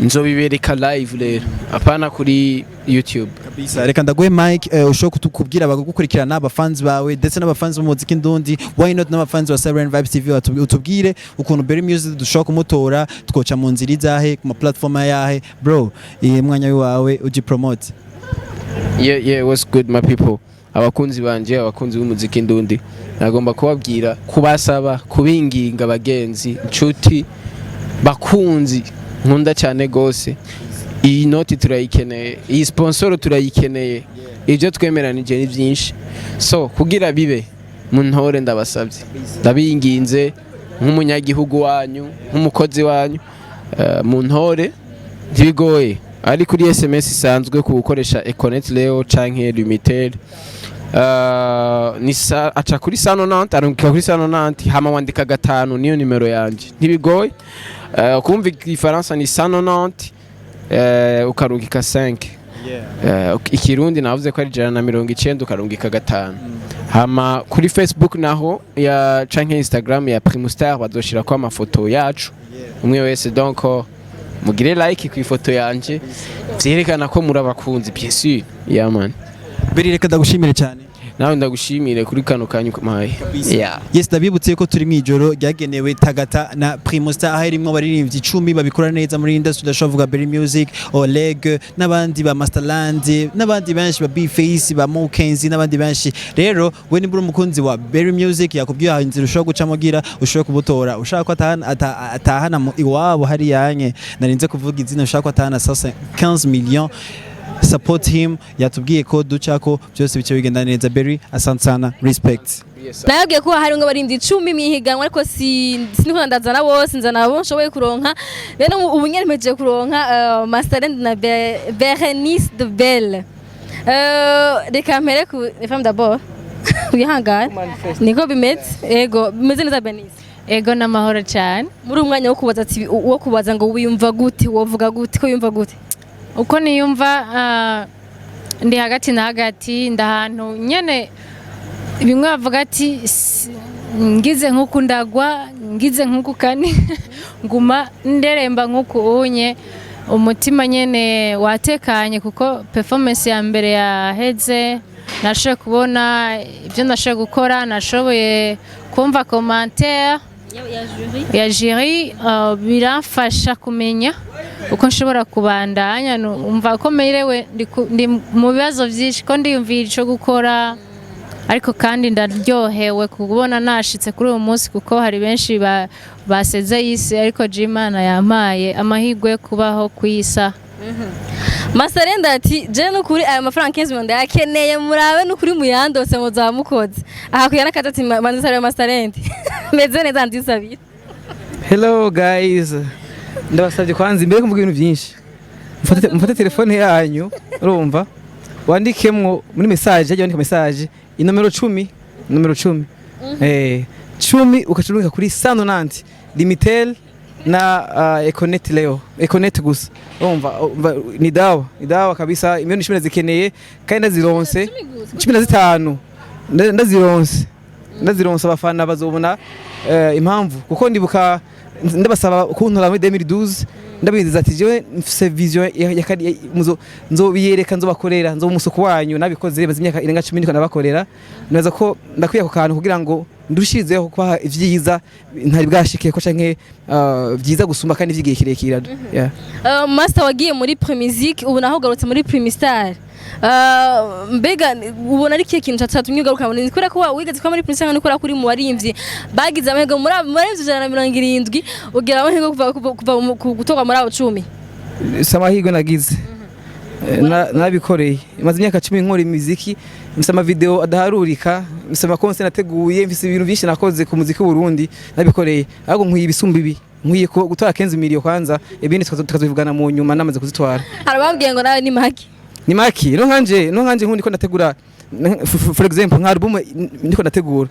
[SPEAKER 3] nzobibereka live rero apana kuri YouTube
[SPEAKER 8] kabisa. Reka ndaguhe Mike ushobora kutubwira abagukurikirana abafans bawe ndetse n'abafans b'umuziki ndundi, why not n'abafans wa Siren Vibes TV utubwire ukuntu Berry Music dushobora kumutora tukoca mu nzira izahe ku ma platform yahe bro, iyi mwanya wawe uji promote.
[SPEAKER 3] Yeah, what's good my people, abakunzi banje abakunzi b'umuziki ndundi nagomba kubabwira kubasaba kubinginga abagenzi inshuti bakunzi nkunda cyane gose iyi noti turayikeneye, iyi sponsor turayikeneye, ibyo twemeranije ni byinshi, so kugira bibe mu ntore ndabasabye ndabinginze nk'umunyagihugu wanyu nk'umukozi wanyu mu ntore ntibigoye ari kuri SMS isanzwe ku gukoresha Econet Leo canke Limited aca kuri 190 arungika kuri 190 hama wandika 5 niyo nimero yanje ntibigoye kumva ifaransa ni 190 ukarungika 5 ikirundi navuze ko ari 190 ukarungika 5 hama kuri Facebook naho ya canke Instagram ya Primo Star bazoshira ko amafoto yacu umwe wese donc mugire like ku ifoto yanje vyerekana ko muri abakunzi bien sûr. Yeah man,
[SPEAKER 8] Berry reka ndagushimire cyane.
[SPEAKER 3] nawe ndagushimire kuri kano kanyu kamaye.
[SPEAKER 8] Yes, ndabibutse ko turi mwijoro ryagenewe Tagata na Primo Star aho irimwo baririmbyi 10 babikora neza muri industry ndashovuga Berry Music, Olegue n'abandi ba Masterland n'abandi benshi ba B-Face ba Mow Kanzie n'abandi benshi. Rero we nimbura umukunzi wa Berry Music yakubwiye aho inzira ushobora gucamo gira ushobora kubutora ushaka ko atahana mu iwabo hari yanye narinze kuvuga izina ushaka ko atahana 15 millions. Support him, yatubwiye ko ducako byose bice bigenda neza. Berry asante sana, respect.
[SPEAKER 2] Nayabwiye ko hari ngo barindi 10 mihiganwa ariko siniko ndazana bose nzana abo nshoboye kuronka. Rero ubu nyene mpeje kuronka Masterland na Berenice de Belle. Reka mpere ku femme d'abord. Uyihangana. Niko bimeze. Ego, bimeze neza Berenice.
[SPEAKER 4] Ego n'amahoro cyane.
[SPEAKER 2] Muri umwanya wo kubaza ngo wiyumva gute, wovuga gute, ko yumva gute?
[SPEAKER 4] Uko niyumva ndi hagati na hagati ndahantu nyene bimwe bavuga ati ngize nkuko ndagwa ngize nkuko kani nguma nderemba nkuko unye umutima nyene watekanye kuko performance ya mbere yaheze nashoboye kubona ibyo nashoboye gukora nashoboye kumva commentaire ya jury biramfasha kumenya uko nshobora kubandanya umva ko merewe ndi mu bibazo byinshi ko ndiyumvira ico gukora ariko kandi ndaryohewe kubona nashitse kuri uwo munsi kuko hari benshi baseze yisi ariko Jimana yampaye amahirwe kubaho kwisa.
[SPEAKER 2] Masterland ati je nukuri aya mafaranga 15 million yakeneye murabe nukuri muyandose muzamukoze aha kuyana katati manzi sare Masterland meze neza ndisabira.
[SPEAKER 9] Hello guys, ndabasabye kwanza imbere kumvuga ibintu byinshi mfate telefone yanyu urumva wandikemwo muri message yandika message inomero 10 10 ukacurunga kuri 190 Limitel na Econet Leo Econet gusa urumva ni dawa kabisa imyoni 10 zikeneye kandi ndazironse 15 ndazironse abafana bazobona impamvu kuko ndibuka ndabasaba kuntora muri 2012 ndabizi ati jewe mfise vision nzobiyereka nzobakorera nzomusuku wanyu nabikoze maze imyaka irenga 10 niko nabakorera naza ko ndakwiye ku kantu kugira ngo ndushirizeho kwa ivyiza ntari bwashike ko canke vyiza gusumba kandi vyigiye kirekira.
[SPEAKER 2] Master wagiye muri Pre-Music ubu naho garutse muri Pre-Star. Mbega ubona ari kiye kintu cyatumye ugaruka muri kuri ko wigeze kwa muri Pre-Star kandi kuri kuri mu warimvye bagize amahego muri 170 ugera amahego kuva gutoka muri abo 10
[SPEAKER 9] samahigo nagize nabikoreye maze imyaka 10 nkora imiziki msama video adaharurika msama konse nateguye mfise ibintu byinshi nakoze ku muziki w'Urundi nabikoreye ahubwo nkwiye ibisumbibi nkwiye gutora Kenzi miliyo kwanza ibindi tukazivugana mu nyuma namaze kuzitwara.
[SPEAKER 2] Arabambwiye ngo nawe ni maki
[SPEAKER 9] no nkanje nkundi ko nategura for example nka album ndiko nategura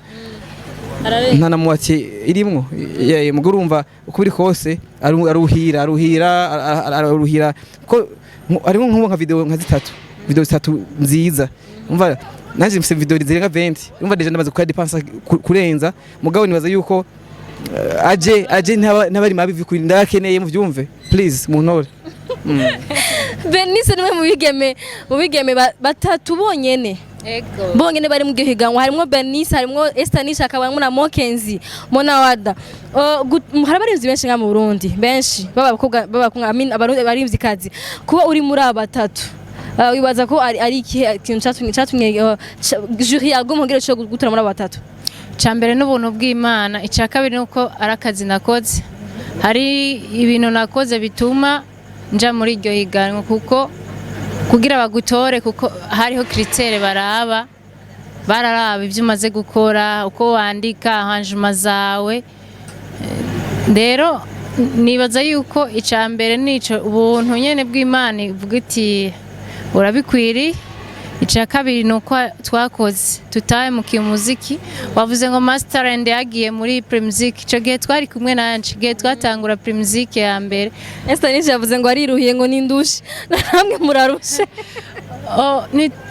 [SPEAKER 9] nta namuwati irimwo muguru urumva uko biri kose aruhira ko arimo nka video nka zitatu nziza umva nanje mfise video zirenga 20 umva deje ndamaze kwa dépense kurenza mugabo nibaza yuko aje ntabari mabivi kuri ndakeneye mu vyumve please muntore.
[SPEAKER 2] Benise nimwe mu bigeme batatu bonyene bonyene bari mu gihiganwa harimo Benise harimo Esther Nish akabamwe na Mow Kanzie Monawada harabarimvye benshi nka mu Burundi benshi baba abarimvye kazi kuba uri muri aba batatu wibaza ko ari ikintu cyatumye jury yagomongera cyo gutura muri aba batatu.
[SPEAKER 4] Cyambere n'ubuntu bw'Imana icya kabiri nuko arakazi nakoze hari ibintu nakoze bituma nja muri iryo higanwa kuko kugira bagutore kuko hariho critère bararaba ibyo umaze gukora uko wandika arrangement zawe rero nibaza yuko icambere nico ubuntu nyene bw'Imana ivuga iti urabikwiri. Icya kabiri nuko twakoze tutaye mu kimuziki wavuze ngo Master and yagiye muri Pre-Music ico gihe twari kumwe nanje gihe twatangura Pre-Music ya mbere.
[SPEAKER 2] Esther Nish yavuze ngo ariruhiye ngo nindushe namwe murarushe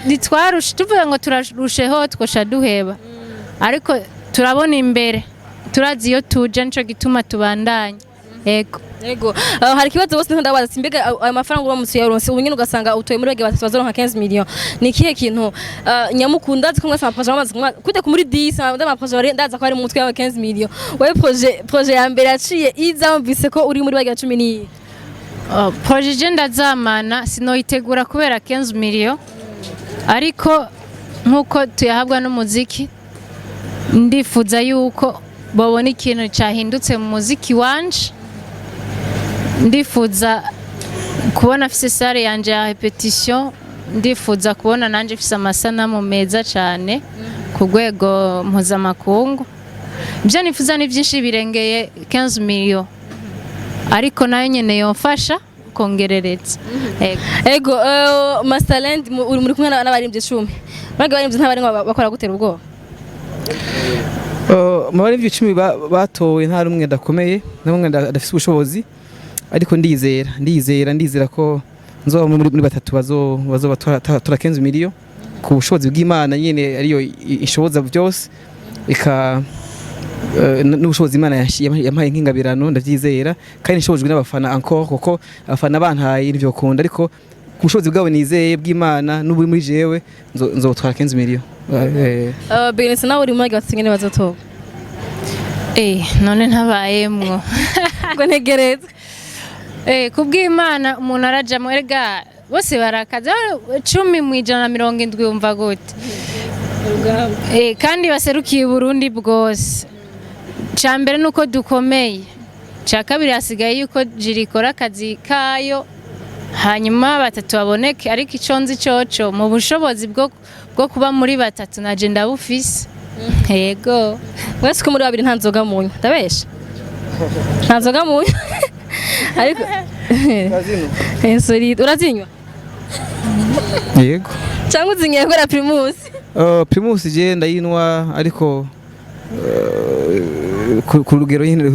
[SPEAKER 4] nitwarushe tuvuga ngo turarusheho twosha duheba ariko turabona imbere turazi iyo tuje nico gituma tubandanya.
[SPEAKER 2] Ego hari kibazo bose ndabaza simbega ayo mafaranga uramutse yaronse ubu nyine ugasanga utoye muri bage batatu bazoronka 15 million ni kihe kintu nyamukunda zikomwe sa projet bamaze kujya ku muri 10 ndamaprojet ndaza ko ari mu mutwe wa 15 million we projet ya mbere yaciye izamvise ko uri muri bage 10 ni
[SPEAKER 4] projet je ndazamana sinoyitegura kubera 15 million ariko nkuko tuyahabwa n'umuziki ndifuza yuko babona ikintu cyahindutse mu muziki wanje. Ndifuza kubona afise sare yanje ya repetition ndifuza kubona nanje afise amasanamu meza cyane ku rwego mpuzamakungu. Ibyo nifuza ni byinshi birengeye 15 million ariko nayo nyene yomfasha kongerereza.
[SPEAKER 2] Ego Masterland uri muri kumwe n'abarimbye 10 bage barimvye ntabari ngo bakora gutera ubwoba.
[SPEAKER 9] Mabarimvye 10 batowe nta rumwe ndakomeye namwe ndafise ubushobozi ariko ndizera ko nzoba muri batatu bazobatora 15 million ku bushobozi bw'Imana nyene ariyo ishoboza byose n'ubushobozi Imana yampaye nk'ingabirano ndavyizera kandi nshobojwe n'abafana encore kuko abafana bantaye n'ivyo kunda ariko ku bushobozi bwabo nizeye bw'Imana n'ubu muri jewe nzotwara 15 million.
[SPEAKER 2] Benise nawe uri muri gatsingene bazotoba
[SPEAKER 4] none ntabayemwo
[SPEAKER 2] ngo ntegereze
[SPEAKER 4] kubw'Imana umuntu araja mwerega bose barakaza 10 mu 170 umva gute kandi baserukiye Burundi bwose. Cyambere nuko dukomeye cya kabiri hasigaye yuko jirikora akazi kayo hanyuma batatu baboneke ariko iconzi coco mu bushobozi bwo kuba muri batatu naje ndabufise. Yego
[SPEAKER 2] wese ko muri babiri ntanzoga munyu ndabesha ntanzoga munyu ariko sorry urazinywa
[SPEAKER 9] yego
[SPEAKER 2] cyangwa uzingiye gukora Primus
[SPEAKER 9] Primus je ndayinwa ariko ku rugero nyine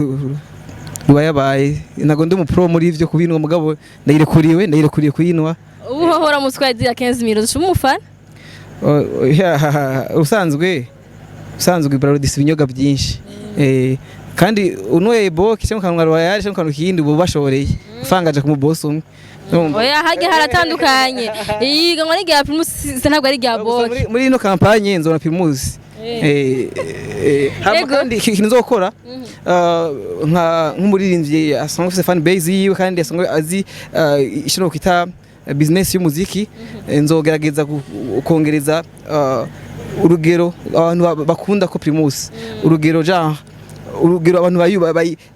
[SPEAKER 9] rwayabaye nago ndi mu pro muri ivyo kubinwa mugabo ndayirekuriye kuyinwa
[SPEAKER 2] ubu hora muswazi ya 15 million shumufana
[SPEAKER 9] usanzwe barodisi ibinyoga byinshi kandi unweye boki cyangwa kanwa royal cyangwa kanu kindi ubu bashoreye faranga aje ku boss umwe
[SPEAKER 2] oya hajya haratandukanye ihiganwa ni rya Primus ntabwo ari rya boss
[SPEAKER 9] muri ino kampanye nzona Primus hama kandi ikintu nzokora nk'umuririmbyi asanzwe afite fan base yiwe kandi asanzwe azi ishobora kwita business y'umuziki nzogerageza kongereza urugero abantu bakunda ko Primus urugero abantu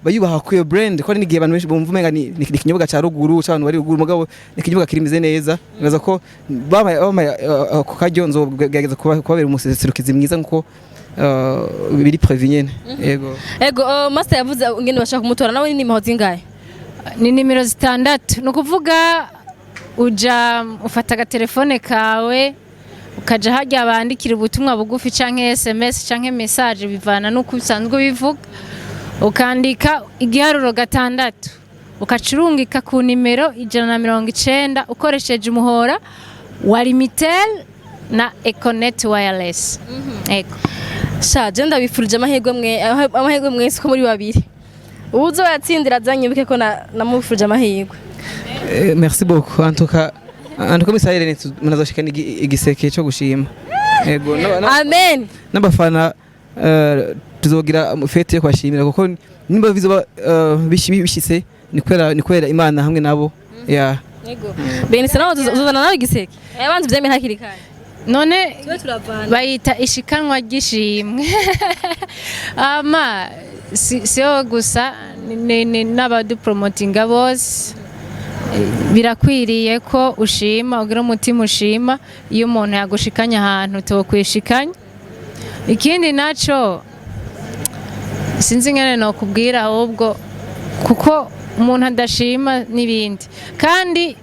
[SPEAKER 9] bayubaha ku brand ko n'igihe abantu benshi bumva umenga ni ikinyobwa ca ruguru cy'abantu bari ruguru mugabo ni ikinyobwa kirimize neza ngaza ko bamaye ku karyo nzogerageza kubabera umuserukizi mwiza nkuko biri previnyene
[SPEAKER 2] ego master yavuze ngene bashaka kumutora nawe ni nimero zingahe
[SPEAKER 4] ni nimero 6 nukuvuga uja ufata agatelefone kawe ukaja hajya bandikira ubutumwa bugufi canke SMS canke message bivana nuko usanzwe bivuga ukandika igiharuro 6 ukacurungika ku nimero 190 ukoresheje umuhora wa Limitel na Econet wireless ego
[SPEAKER 2] shaje ndabifurije amahirwe mwese ko muri babiri uzo yatsindira zanyibike ko namufurije amahirwe
[SPEAKER 9] merci beaucoup en tout cas misayire munazoshikana igiseke cyo gushima yego
[SPEAKER 2] amen
[SPEAKER 9] n'abafana tuzogira fete yo kwashimira kuko nimba bizoba bishitse ni kwera Imana hamwe nabo ya
[SPEAKER 2] yego bene sana uzozana nawe igiseke abanze byame hakiri kare
[SPEAKER 4] none bayita ishikanwa gishimwe ama sio gusa n'abadu promotinga bose birakwiriye ko ushima ugira umutima ushima iyo umuntu yagushikanya ahantu to kwishikanya ikindi naco sinzi ngene no kubwira ahubwo kuko umuntu adashima nibindi kandi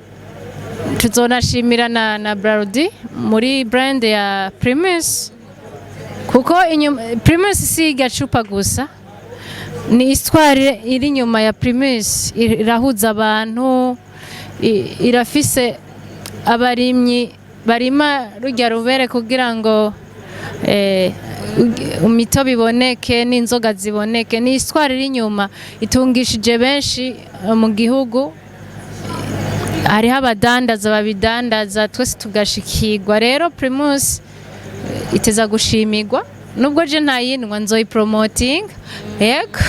[SPEAKER 4] tuzonashimira na Brody muri brand ya Primus kuko Primus si gacupa gusa ni histoire iri nyuma ya Primus irahuza abantu irafise abarimyi barima rujya rubere kugira ngo umitobe iboneke n'inzoga ziboneke ni histoire iri nyuma itungishije benshi mu gihugu hariho abadandaza babidandaza twese tugashikirwa rero Primus iteza gushimirwa nubwo je ntayindwa nzoyipromoting yego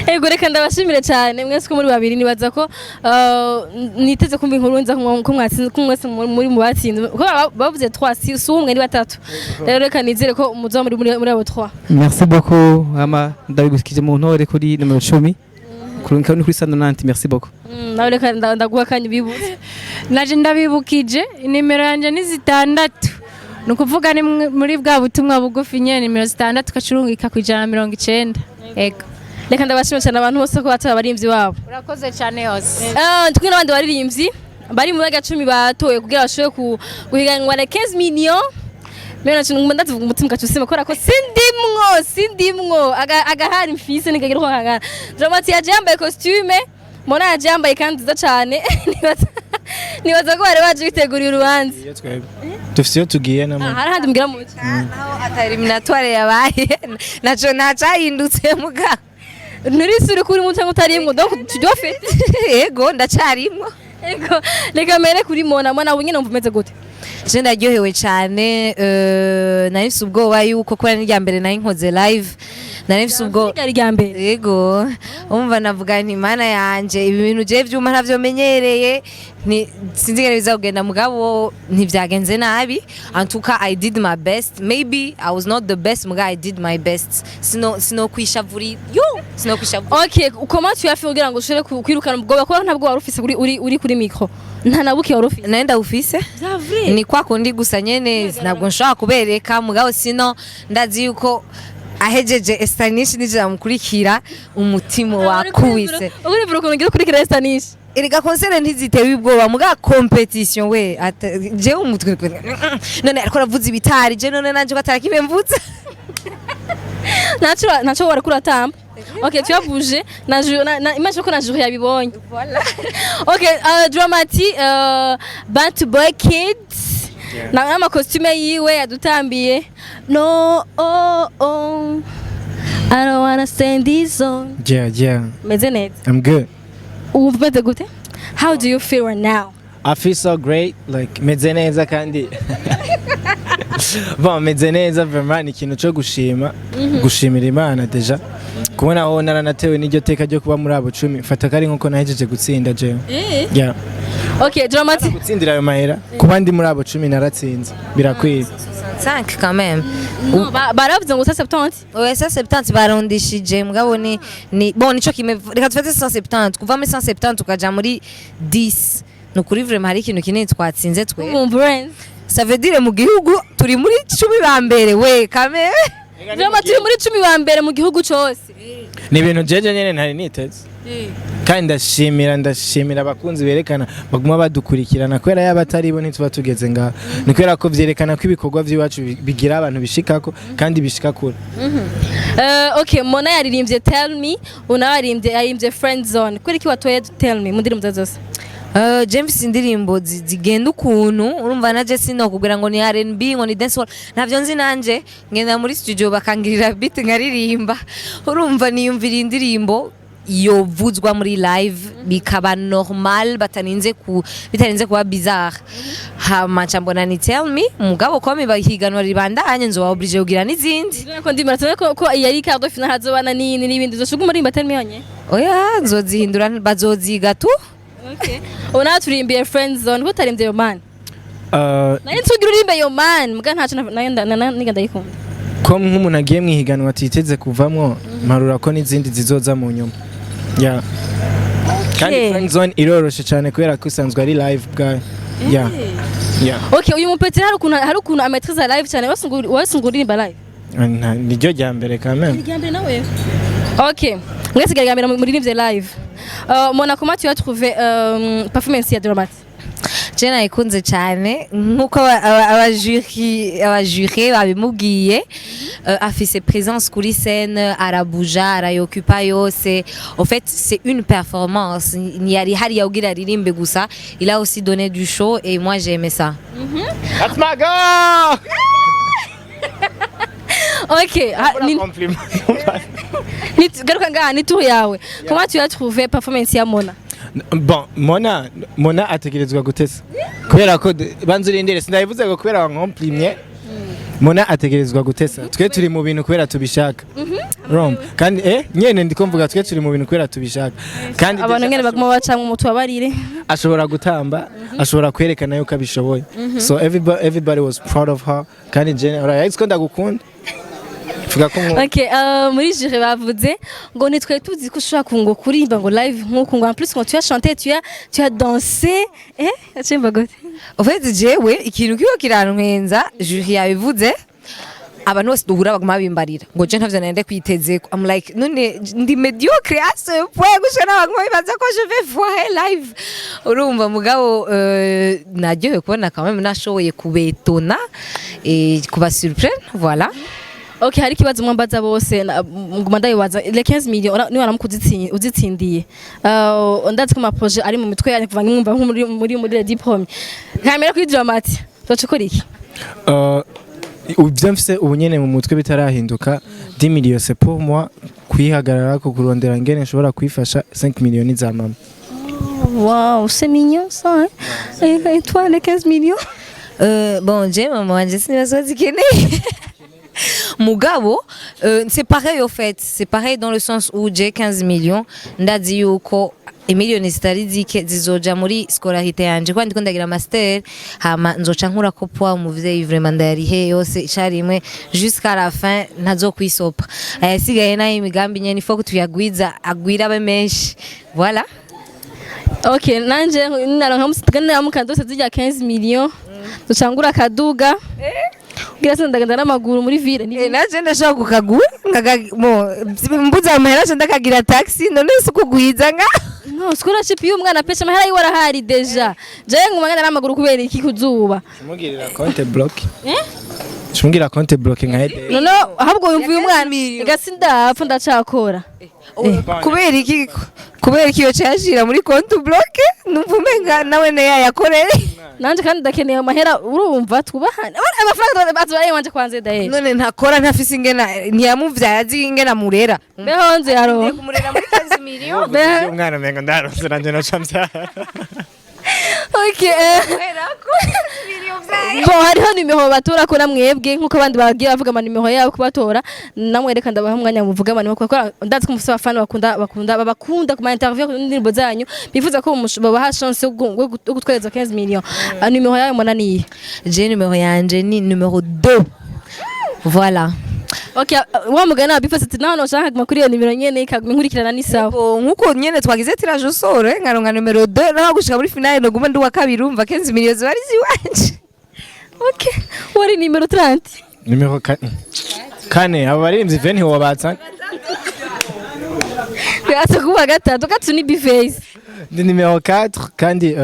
[SPEAKER 4] ego reka ndabashimire cyane mwese ko muri babiri nibaza ko niteze kumva inkuru nza ko mwese muri mu batsinze ko bavuze 3 si umwe ni batatu rero reka nizere ko muzo muri abo 3
[SPEAKER 9] merci beaucoup ama ndabigukije mu ntore kuri numero 10 kurunka ni kuri 190 merci beaucoup
[SPEAKER 2] nawe reka ndaguha kanya bibuze
[SPEAKER 4] naje ndabibukije nimero yanje ni 6 nukuvuga ni muri bwa butumwa bugufi nyene nimero 6 kacurungika ku 190 ego
[SPEAKER 2] reka ndabashimira cyane abantu bose ko bataba barimvyi wabo
[SPEAKER 4] urakoze cyane hose
[SPEAKER 2] tukwi n'abandi baririmvyi bari mu baga 10 batoye kugira bashobore guhiganwa na 15 million mena cyane ndavuga umutima kacusima kora ko sindimwo agahari mfise nikagira ko kangana Dramati yaje yambaye costume mona yaje yambaye kandi nziza cyane nibaza ko bari baje bitegurira urubanza
[SPEAKER 10] dufise iyo tugiye namwe
[SPEAKER 2] hari handi mugira mu
[SPEAKER 5] naho atariminatoire yabaye naco ntacahindutse muga
[SPEAKER 2] nurisuri kuri mu cyangwa utarimwo donc tudofite
[SPEAKER 5] yego ndacarimwo
[SPEAKER 2] yego reka mere kuri mona mwana nyine umvumeze gute
[SPEAKER 5] je ndaryohewe cyane narifise ubwoba yuko kora n'irya mbere nari nkoze live narifise ubwo
[SPEAKER 2] rya mbere
[SPEAKER 5] yego umva navuga nti mana yanje ibi bintu je vyuma ntavyomenyereye sinzi ngene bizagenda mugabo ntivyagenze nabi antuka I did my best maybe I was not the best muga I did my best sino kwishavuri sino kwishavuri
[SPEAKER 2] okay comment tu as fait kugira ngo ushore kwirukana ubwoba ko ntabwo wari ufise uri kuri micro nta nabuke wari ufise
[SPEAKER 5] nenda ufise ni kwa kundi gusa nyene ntabwo nshaka kubereka mugabo sino ndazi yuko ahejeje Esther Nish nije mukurikira umutima wakubise
[SPEAKER 2] uri vuruko ngira kurikira Esther Nish
[SPEAKER 5] erega concert ntizitewe ubwoba muga competition we je umutwe none ariko ravuze ibitari je none nanje gatara kibemvutse
[SPEAKER 2] nacho wari kuratamba okay tuyavuje na image ko na jour yabibonye
[SPEAKER 5] voilà
[SPEAKER 2] okay Dramati Bad Boy Kids na costume yiwe yadutambiye no I don't wanna stay in this zone
[SPEAKER 10] yeah
[SPEAKER 2] meze neza
[SPEAKER 10] I'm good
[SPEAKER 2] umeze gute? How do you feel right now?
[SPEAKER 10] I feel so great, like meze neza kandi bon meze neza vraiment ni ikintu cyo gushimira Imana deja kubona aho naranatewe n'iryo teka ryo kuba muri abo 10 fata kari nkuko nahejeje gutsinda jewe yeah.
[SPEAKER 2] Okay, Dramatic
[SPEAKER 10] gutsindira ayo mahera kuba ndi muri abo 10 naratsinze birakwiye
[SPEAKER 5] 5 quand même.
[SPEAKER 2] Baravuze ngo 170.
[SPEAKER 5] Ouais, 170 barondishije mugabo ni bon nico kime reka tufate 170 kuva muri 170 ukaja muri 10 nukuri vraiment hari ikintu kinini twatsinze twe. Ça veut dire mu gihugu turi muri 10 ba mbere we kame.
[SPEAKER 2] Drama turi muri 10 ba mbere mu gihugu cyose.
[SPEAKER 10] Ni ibintu jeje nyene ntari niteze. Kandi ndashimira abakunzi berekana baguma badukurikirana kwera yaba atari bo ntituba tugeze ngaho ni kwera ko vyerekana ko ibikorwa by'iwacu bigira abantu bishikako kandi bishika kure.
[SPEAKER 2] Okay, Mona yaririmbye Tell Me, yaririmbye Friend Zone. Kwera ki watoye Tell Me mu ndirimbo zose?
[SPEAKER 5] James indirimbo zigenda ukuntu urumva naje sino kugira ngo ni R&B ngo ni dancehall navyo nzi nanje ngenda muri studio bakangirira beat nkaririmba urumva niyumvira indirimbo yovuzwa muri live bikaba normal bitarinze kuba bizarre hama mbona ni Tell Me mugabo ko bahiganwa ribandanye nzo oblige kugira n'izindi
[SPEAKER 2] ko ndimaratse ko yari Ricardo final hazobana n'ibindi zoshuga muri Tell Me yonye
[SPEAKER 5] oya nzozihindura bazoziga tu.
[SPEAKER 2] Okay. Ona turimbiye Friend Zone ko tarimbye yo man. Naye nsugira urimbe yo man muga ntacho nayo niga ndayikunda.
[SPEAKER 10] Ko nk'umuntu agiye mwihiganwa atiteze kuvamwo marura ko n'izindi zizoza mu nyuma. Yeah. Kandi Friend Zone iroroshe cyane kubera ko isanzwe ari live bwa. Yeah. Yeah.
[SPEAKER 2] Okay, uyu mupeti hari ukuntu amatriza live cyane wasungura urimba live.
[SPEAKER 10] Niryo rya mbere quand même.
[SPEAKER 2] Rya mbere nawe. Okay. Mwese rya mbere muri live. Mona, comment tu as trouvé performance ya Dramatic?
[SPEAKER 5] Je nayikunze cyane nkuko abajuri babimubwiye afise présence kuri scène arabuja arayokupa yose en fait c'est une performance ni yari hari yaugira ririmbe gusa il a aussi donné du show et moi j'ai aimé ça.
[SPEAKER 10] That's my girl.
[SPEAKER 2] Okay, ni tour yawe. Comment tu as trouvé performance ya Mona?
[SPEAKER 10] Bon, Mona ategerezwa gutesa. Kubera ko banzurindire sindabivuze ko kubera wankomplimye. Mona ategerezwa gutesa. Twe turi mu bintu kubera tubishaka. Rom. Kandi nyene ndikomvuga twe turi mu bintu kubera tubishaka. Kandi
[SPEAKER 2] abantu ngene baguma bacanga umutu wabarire.
[SPEAKER 10] Ashobora gutamba, ashobora kwerekana yuko abishoboye. So everybody was proud of her. Kandi generally it's konda gukunda.
[SPEAKER 2] Okay, muri jure bavuze ngo nitwe tuzi ko ushaka ngo kurimba ngo live nkuko ngo en plus quand tu as chanté tu as dansé achemba gote.
[SPEAKER 5] En fait jewe ikintu kiyo kirantwenza jure yabivuze abantu bose duhura baguma bimbarira ngo je ntavyo nende kwiteze I'm like none ndi mediocre à ce point gushana baguma bibaza ko je vais voir live urumva mugabo naryohe kubona quand même nashoboye kubetona et kuba surprendre voilà.
[SPEAKER 2] Okay, hari kibazo mwambaza bose nguma ndayibaza les 15 millions ni waramukuzi uzitsindiye. Ndazi ko ma projet ari mu mitwe yanyu kuva mwumva muri diplome. Kamera kuri Dramatic. Tocukora iki?
[SPEAKER 10] Ubyamfise ubunyene mu mutwe bitarahinduka 10 millions c'est pour moi kwihagarara ko kurondera ngene nshobora kwifasha 5 millions za mama.
[SPEAKER 2] Wow, c'est mignon ça. Et toi les 15 millions?
[SPEAKER 5] Bon, j'ai maman wanje sinibazo zikeneye. Mugabo c'est pareil au fait, c'est pareil dans le sens où j'ai 15 millions ndazi yuko imiliyoni zitari zike zizoja muri scolarité yanje kwandi ko ndagira master hama nzoca nkura ko poa umuvyeyi vraiment ndarihe yose icarimwe jusqu'à la fin ntazo kwisopa sigaye nayo imigambi nyene ifo kutuyagwiza agwira abe menshi voilà.
[SPEAKER 2] Okay, nanje naronka musigana mukandose zijya 15 millions ducangura kaduga Gira ndagenda n'amaguru muri ville ni
[SPEAKER 5] naje ndashaka kukagura mbuza amahera ndakagira taxi none sukugwiza nga
[SPEAKER 2] no scholarship y'umwana pesha amahera yiwara hari deja je ngumanga n'amaguru kubera iki kuzuba
[SPEAKER 10] mugirira compte block Chungira konte bloke nka Ede.
[SPEAKER 2] no ahubwo yumviye umwana gasindapfa ndacakora
[SPEAKER 5] kubera iki yo cyashira muri konti bloke numva umenga nawe ne yayakorere
[SPEAKER 2] nanje kandi ndakeneye amahera urumva twubahane amafaranga bazuraye wanje kwanze daye
[SPEAKER 5] none ntakora ntafise ingena ntiyamuvyaye azi ingena murera
[SPEAKER 2] behonze yaro
[SPEAKER 5] kumurera muri 15 million
[SPEAKER 10] Umwana menga ndaronse nanje no chamza.
[SPEAKER 2] Okay. Bo hariho nimero batora ko namwebwe nkuko abandi bagiye bavuga amanimero yabo kubatora namwereka ndabaha umwanya muvuga abantu kuko ndazi ko mufite abafana bakunda kuma interview n'indirimbo zanyu bifuza ko babaha chance yo gutwereza 15 millions nimero yawe monaniye
[SPEAKER 5] je nimero yanje ni numero 2 voilà.
[SPEAKER 2] Okay, wa mugana bifase ati nano nshaka kuma kuri iyo nimero nyene ikaguma nkurikirana ni sawa.
[SPEAKER 5] Nkuko nyene twagize tirage usore nkaronka numero 2 naho gushika muri finale no guma ndi wa kabiri umva 15 millions bari ziwanje.
[SPEAKER 2] Okay, wari nimero 30.
[SPEAKER 10] Numero 4. Kane abo barimvye veni ho wabatsa.
[SPEAKER 2] Yasa kuba gatatu ni biface.
[SPEAKER 10] Ndi numero 4 kandi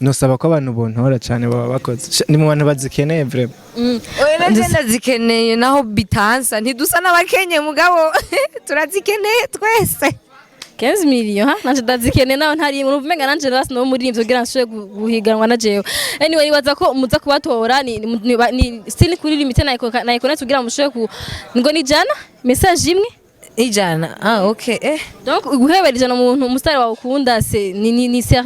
[SPEAKER 10] nosaba ko abantu bontora cyane baba bakoze. Ni mu bantu bazikeneye vraiment.
[SPEAKER 5] Oya nagenda zikeneye naho bitansa ntidusa n'abakenye mugabo turazikeneye twese
[SPEAKER 2] 15 millions ha nanje ndazikeneye naho ntari mu ruvumenga nanje rasi no muri ivyo gira nshoye guhiganwa na jewe anyway waza ko muza kubatora ni still kuri limite na icona tugira mushoye ku ngo ni jana message imwe
[SPEAKER 5] ijana okay
[SPEAKER 2] donc guhebereza no muntu umusitari wawe ukunda ni c'est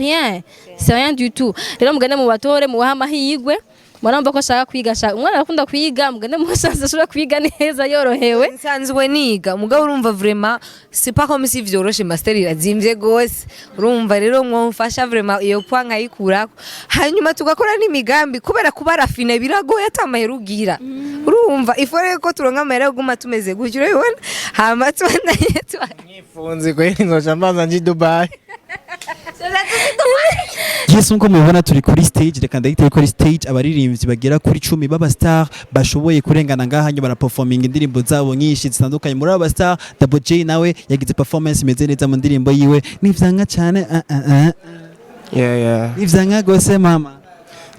[SPEAKER 2] rien du tout rero mugane mu batore mu bahamahigwe mwana ko ashaka kwiga umwana akunda kwiga mugane mu chance ashobora kwiga neza yorohewe
[SPEAKER 5] nsanzwe niga mugabo urumva vraiment c'est pas comme si vyoroshe master irazimvye gose urumva rero mwomfasha vraiment iyo point nkayikura hanyuma tugakora n'imigambi kubera kuba rafine biragoye atamahera ugira urumva ifore ko turonka amahera guma tumeze gutyo urabona hama twandanye
[SPEAKER 10] nifunze ko inzoja mbanza nji Dubai.
[SPEAKER 8] Yes, nko mubibona turi kuri stage reka ndahita kuri stage abaririmbyi bagera kuri 10 baba star bashoboye kurengana ngaha nyo bara performing indirimbo zabo nyinshi zitandukanye muri aba star. Double J nawe yagize performance imeze neza mu ndirimbo yiwe nivyanga cyane nivyanga gose mama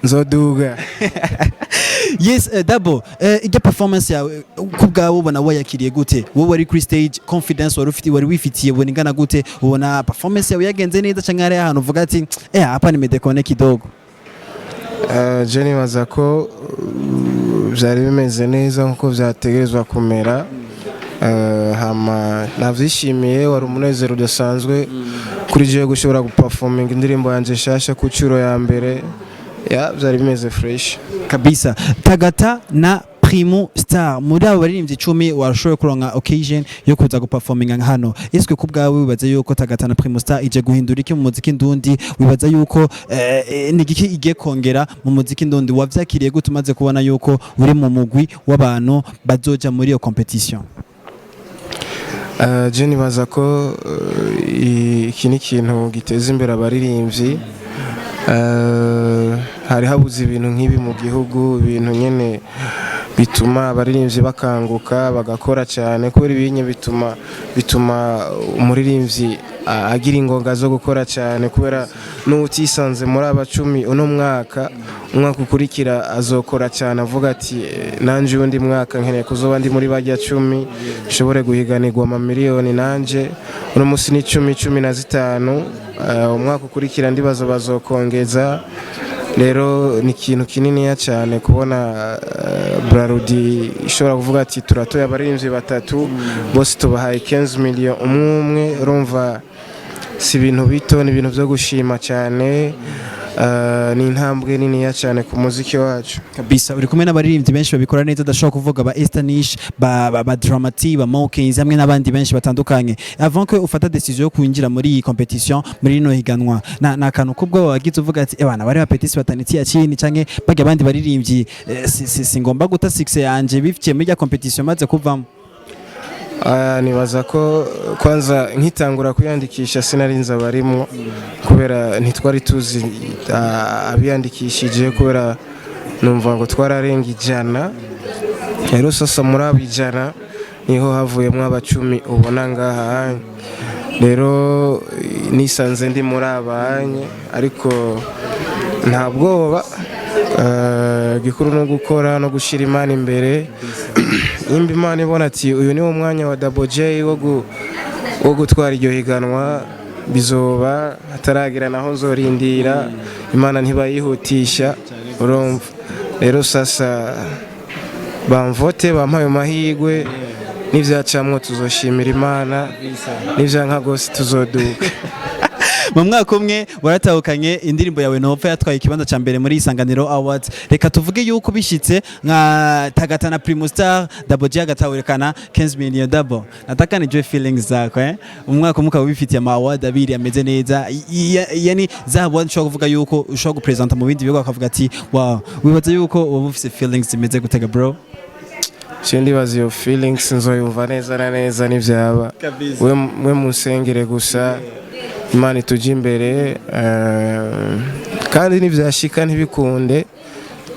[SPEAKER 10] nzoduga.
[SPEAKER 8] Yes, Double ijya performance yawe kubgawo ubona wayakiriye gute wowe wari kuri stage confidence wari wifitiye ubona ingana gute ubona performance yawe yagenze neza cyangwa ari ahantu uvuga ati hapa nimedekone kidogo
[SPEAKER 1] Jenny wazako byari bimeze neza nkuko byategerezwa kumera hama navyishimiye wari umunezero udasanzwe kuri je gushobora guperforming indirimbo yanje shasha ku cyuro ya mbere byari bimeze fresh
[SPEAKER 8] kabisa. Tagata na Primo Star muri abo baririmbyi 10 warashoboye kuronka occasion yo kuza guperforminga hano iswe kubgawe wibaza yuko Tagata na Primo Star ije guhindura iki mu muziki ndundi wibaza yuko nigiki igiye kongera mu muziki ndundi wavyakiriye gutumaze kubona yuko uri mu mugwi w'abantu bazoja muri iyo competition
[SPEAKER 1] Jenny baza ko iki ni kintu giteza imbere abaririmbyi hari habuze ibintu nk'ibi mu gihugu ibintu nyene bituma abaririmbyi bakanguka bagakora cyane kubera ibinye bituma umuririmbyi agira ingonga zo gukora cyane kubera n'utisanze muri aba 10 uno mwaka ukurikira azokora cyane avuga ati nanje undi mwaka nkeneye kuzoba ndi muri bajya 10 shobore guhiganirwa ama miliyoni nanje uno musi ni 10-15 umwaka ukurikira ndibazo bazokongeza rero ni ikintu kinini cyane kubona Brarudi ishobora kuvuga ati turatoye abaririmbyi batatu bose tubahaye 15 millions umwe urumva si ibintu bito ni ibintu byo gushima cyane ni intambwe nini cyane ku muziki wacu
[SPEAKER 8] kabisa. Uri kumwe n'abaririmbyi benshi babikora neza adashobora kuvuga ba Esther Nish ba Dramati ba Mow Kanzie hamwe n'abandi benshi batandukanye avant que ufata decision yo kwinjira muri iyi competition muri no higanwa na kantu kubwo wagize uvuga ati bana bari bapetisi bataniti ya chini canke bage abandi baririmbyi singomba guta 6 yanje bifitiye muri ya competition maze kuvamo
[SPEAKER 1] nibaza ko kwanza nkitangura kuyandikisha sinarinze abarimo kubera ntitwari tuzi abiyandikishije kubera numva ngo twararenga 100 rero sasa muri abijana niho havuyemo aba 10 ubona ngaha rero nisanze ndi muri abanye ariko nta bwoba
[SPEAKER 10] gikuru no gukora no gushira Imana imbere nimba Imana ibona ati uyu ni umwanya wa Double J wo gutwara iryo higanwa bizoba hataragira naho nzorindira Imana ntibayihutisha urumva rero sasa bamvote bampaye mahigwe n'ivyacamwo tuzoshimira Imana n'ivyanka gose tuzoduka.
[SPEAKER 8] Mu mwaka umwe waratahukanye indirimbo yawe Nopfa yatwaye ikibanza ca mbere muri Isanganiro Awards. Reka tuvuge yuko bishitse nka Tagatana Primo Star Double J agatahukana 15 million double. Nataka nijue feelings zako umwaka umwe ukaba bifitiye ama award abiri ameze neza. Yani za award ushobora kuvuga yuko ushobora gupresenta mu bindi bigo akavuga ati wow wibaza yuko uba ufise feelings zimeze gutega bro.
[SPEAKER 10] Ndibaza iyo feelings nzoyumva neza na neza n'ivyaba we musengere gusa Imana ituje imbere kandi nivyashika ntibikunde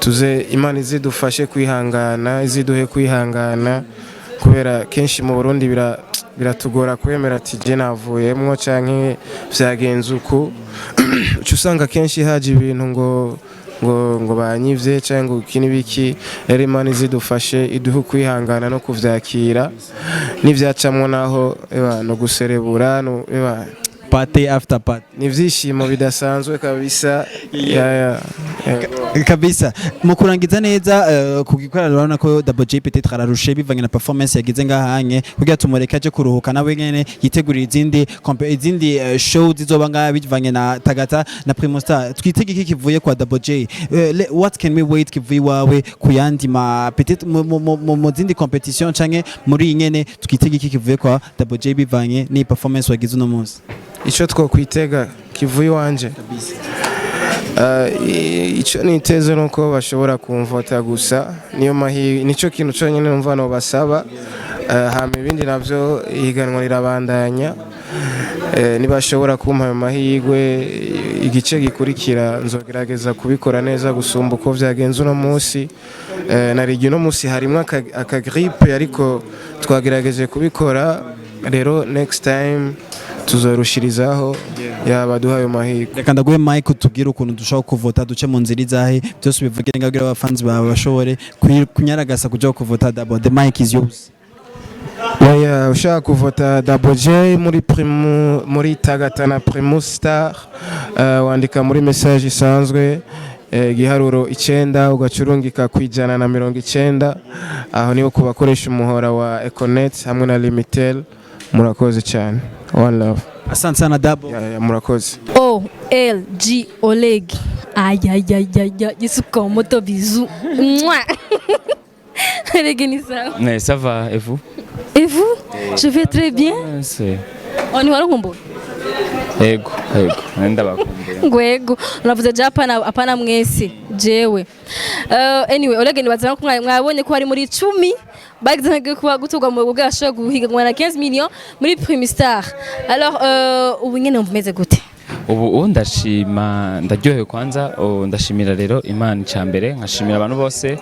[SPEAKER 10] tuze Imana izidufashe kwihangana iziduhe kwihangana kubera kenshi mu Burundi biratugora kwemera ati je navuyemwo canke vyagenze uko usanga kenshi haje ibintu ngo banyivye cyangwa kinibiki rero Imana izidufashe iduhe kwihangana no kuvyakira n'ivyacamwo naho no guserebura no
[SPEAKER 8] party after party
[SPEAKER 10] nivyishimo bidasanzwe kabisa
[SPEAKER 8] kabisa mu kurangiza neza kugikorana urabona ko Double J peut-être ararushe bivanye na performance yagize ngahanye kugira tumureke aje kuruhuka nawe nyene yitegurira izindi show zizoba ngaha bivanye na Tagata na Primo Star twitege iki kivuye kwa Double J what can we wait kivuye wawe kuyandi ma peut-être mu zindi competition canke muri nyene twitege iki kivuye kwa Double J bivanye ni performance wagize uno munsi
[SPEAKER 10] ico twokwitega kivuye wanje ico niteze nuko bashobora kumvota gusa niyo nico kintu cyonyine numva no basaba hama ibindi navyo ihiganwa rirabandanya nibashobora kumpa ayo mahigwe igice gikurikira nzogerageza kubikora neza gusumba uko vyagenze uno munsi narigi uno munsi harimwo aka gripe ariko twagerageje kubikora rero next time tuzorushirizaho yabaduhaye mahiko.
[SPEAKER 8] Reka ndaguhe Mike utubwire ukuntu dushaka kuvota duce mu nzira izahe byose bivuge ngagira abafans bawe bashobore kunyaragasa kuja kuvota Double. The mic is yours.
[SPEAKER 10] Ushaka kuvota Double J muri Tagatana Primo Star wandika muri message isanzwe giharuro 9 ugacurungika kwijana na 90 aho niho kubakoresha umuhora wa Econet hamwe na Limitel. Murakoze cyane. One love.
[SPEAKER 8] Asante sana Double.
[SPEAKER 10] Murakoze.
[SPEAKER 2] OLG Olegue. Yisuka moto bisous. Olegue ni ça.
[SPEAKER 6] Mais ça va et vous?
[SPEAKER 2] Et vous? Je vais très bien.
[SPEAKER 6] C'est.
[SPEAKER 2] On y va ngombo.
[SPEAKER 6] Ego, nenda bakumbuye.
[SPEAKER 2] Ngwego, unavuze Japan apana mwese jewe. Anyway, Olegue nibaza ko mwabonye ko hari muri 10 bagizange kuba gutugwa mu bwasho guhiganwa na 15 millions muri Primo Star. Alors ubu nyene mvumeze gute?
[SPEAKER 6] Ubu ndashima ndaryohewe kwanza ndashimira rero Imana cyambere nkashimira abantu bose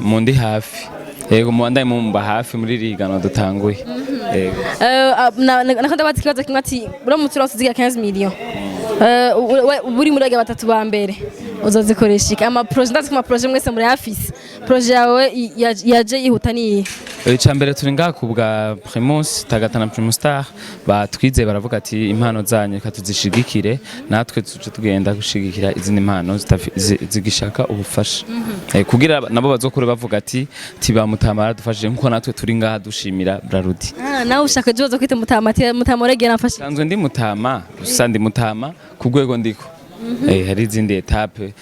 [SPEAKER 6] mu ndi hafi. Yego muwandaye mumba hafi muri rigano dutanguye. Yego.
[SPEAKER 2] Nakanda batikibaza kimwe ati uramutse uronse 15 millions. Buri muri batatu ba mbere uzazikoresha iki ama projet ndetse kuma projet mwese muri office projet yawe yaje yihuta ni
[SPEAKER 6] Icambere turi ngaha kubwa Primus Tagatana Primo Star batwize baravuga ati impano zanyu katuzishigikire natwe tuje tugenda gushigikira izindi impano zigishaka ubufasha kugira nabo bazokore bavuga ati tibamutamara dufashije nkuko natwe turi ngaha dushimira Brarudi
[SPEAKER 2] nawe ushaka je kwita mutama Olegue nafashe
[SPEAKER 6] sanzwe ndi mutama usandi mutama kugwego ndiko hari izindi etape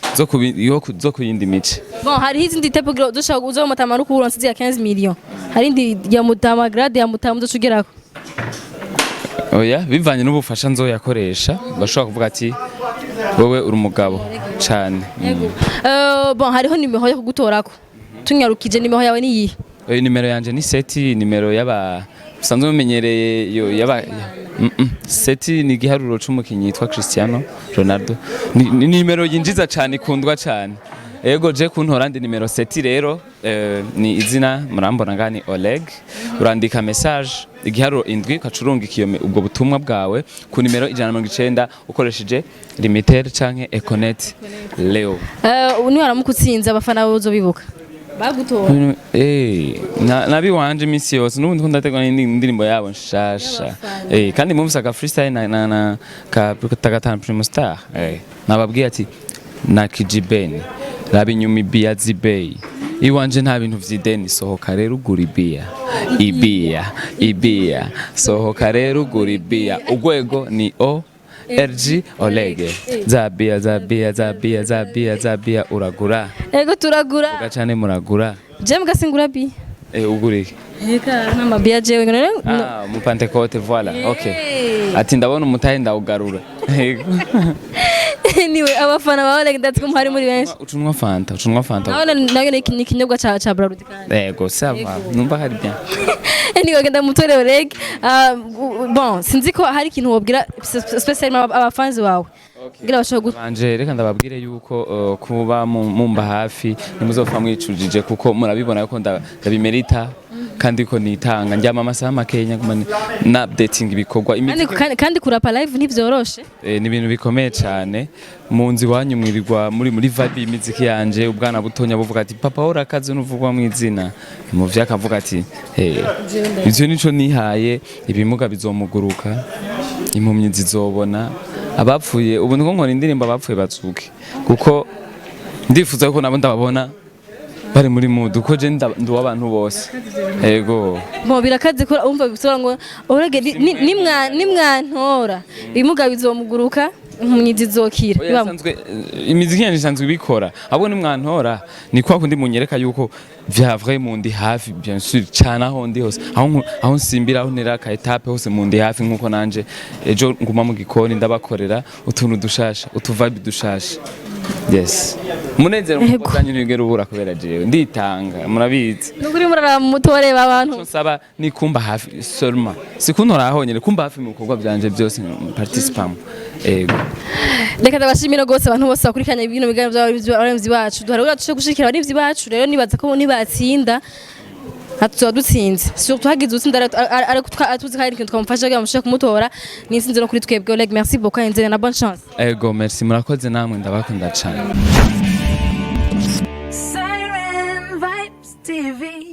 [SPEAKER 6] zo kuyindi mice.
[SPEAKER 2] Bon, hari izindi etape dushaka uzo mutama no kuronse 15 millions. Hari indi ya mutama grade ya mutama ducugerako.
[SPEAKER 6] Oya, bivanye n'ubufasha nzoyakoresha bashobora kuvuga ati wowe uri umugabo cyane.
[SPEAKER 2] Bon, hariho nimero yo kugutorako. Tunyarukije nimero yawe ni yihe?
[SPEAKER 6] Nimero yanje ni seti, nimero yaba sanzwe mumenyereye yo yaba seti ni giharuro c'umukinyi yitwa Cristiano Ronaldo. Ni nimero yinjiza cyane ikundwa cyane. Ego je kuntora ndi nimero 7 rero ni izina murambona ngani Olegue urandika message igiharuro indwi ukacurunga ikiyome ubwo butumwa bwawe ku nimero 190 ukoresheje limited canke econet leo
[SPEAKER 2] ni waramukutsinza abafana bozo bibuka bagutora
[SPEAKER 6] nabi wanje imisi yose n'ubundi ndategwa n'indirimbo yabo nshasha kandi mumvise aka freestyle na ka tagatana Primo Star nababwiye ati na kijibeni rabinyumi bia zibei iwanje nta bintu vy'ideni sohoka rero ugura ibia sohoka rero ugura ibia ugwego ni RG Olegue zabia uragura
[SPEAKER 2] ego turagura
[SPEAKER 6] ugacane muragura
[SPEAKER 2] je mugasingura bi
[SPEAKER 6] ugure
[SPEAKER 2] eka nama bia jewe ngene
[SPEAKER 6] mu Pentecote voilà okay ati ndabona umutahe ndawugarura
[SPEAKER 2] niwe abafana ba Olegue ndatse ko hari muri benshi
[SPEAKER 6] ucunwa fanta
[SPEAKER 2] nawe ni kinyobwa ca Bralud kandi
[SPEAKER 6] ego sava numva hari bien
[SPEAKER 2] niwe genda mutore Olegue bon sinzi ko hari ikintu wobwira specialement abafans bawe ngira bashobora
[SPEAKER 6] banje reka ndababwire yuko kuba mumba hafi nimuzopfa mwicujije kuko murabibona yuko ndabimerita kandi ko nitanga njyama amasaha makenya na updating ibikorwa
[SPEAKER 2] kandi kurapa live ntivyoroshe
[SPEAKER 6] ni ibintu bikomeye cyane munzi wanyu mwirirwa muri vibe y'imiziki yanje ubwana butonya buvuga ati papa urakaze n'uvugwa mu izina mu vyakavuga ati ivyo nico nihaye ibimuga bizomuguruka impumyi zizobona abapfuye ubu niko nkora indirimbo abapfuye batsuke kuko ndifuza ko nabo ndababona bari muri mood uko je nduwa abantu bose ego
[SPEAKER 2] mo birakaze ko umva bisobanura ngo Olegue nimwantora ibimuga bizomuguruka impumyi zizokira
[SPEAKER 6] imiziki yanje isanzwe bikora abo nimwantora ni kwa kundi munyereka yuko vya vrai mundi hafi bien sûr cyane aho ndi hose aho nsimbira aho nera ka etape hose mundi hafi nkuko nanje ejo nguma mu gikoni ndabakorera utuntu dushasha utuvibe dushasha yes munezero mukuzanye n'igero ubura kubera jewe nditanga murabizi
[SPEAKER 2] nukuri murara mutore babantu
[SPEAKER 6] nsaba ni kumba hafi seulement sikuntora aho nyene kumba hafi mu bikorwa byanje byose participant ego
[SPEAKER 2] reka ndabashimira gose abantu bose bakurikiranye ibintu biganiro by'abarimvyi bacu duharura cyo gushikira abarimvyi bacu rero nibaza ko nibatsinda hatuba dutsinze surtout hagize utsinda ariko atuzi kandi ikintu twamufasha kugira mushaka kumutora n'insinzi no kuri twebwe Olegue merci beaucoup inzira na bonne chance
[SPEAKER 6] ego merci murakoze namwe ndabakunda cyane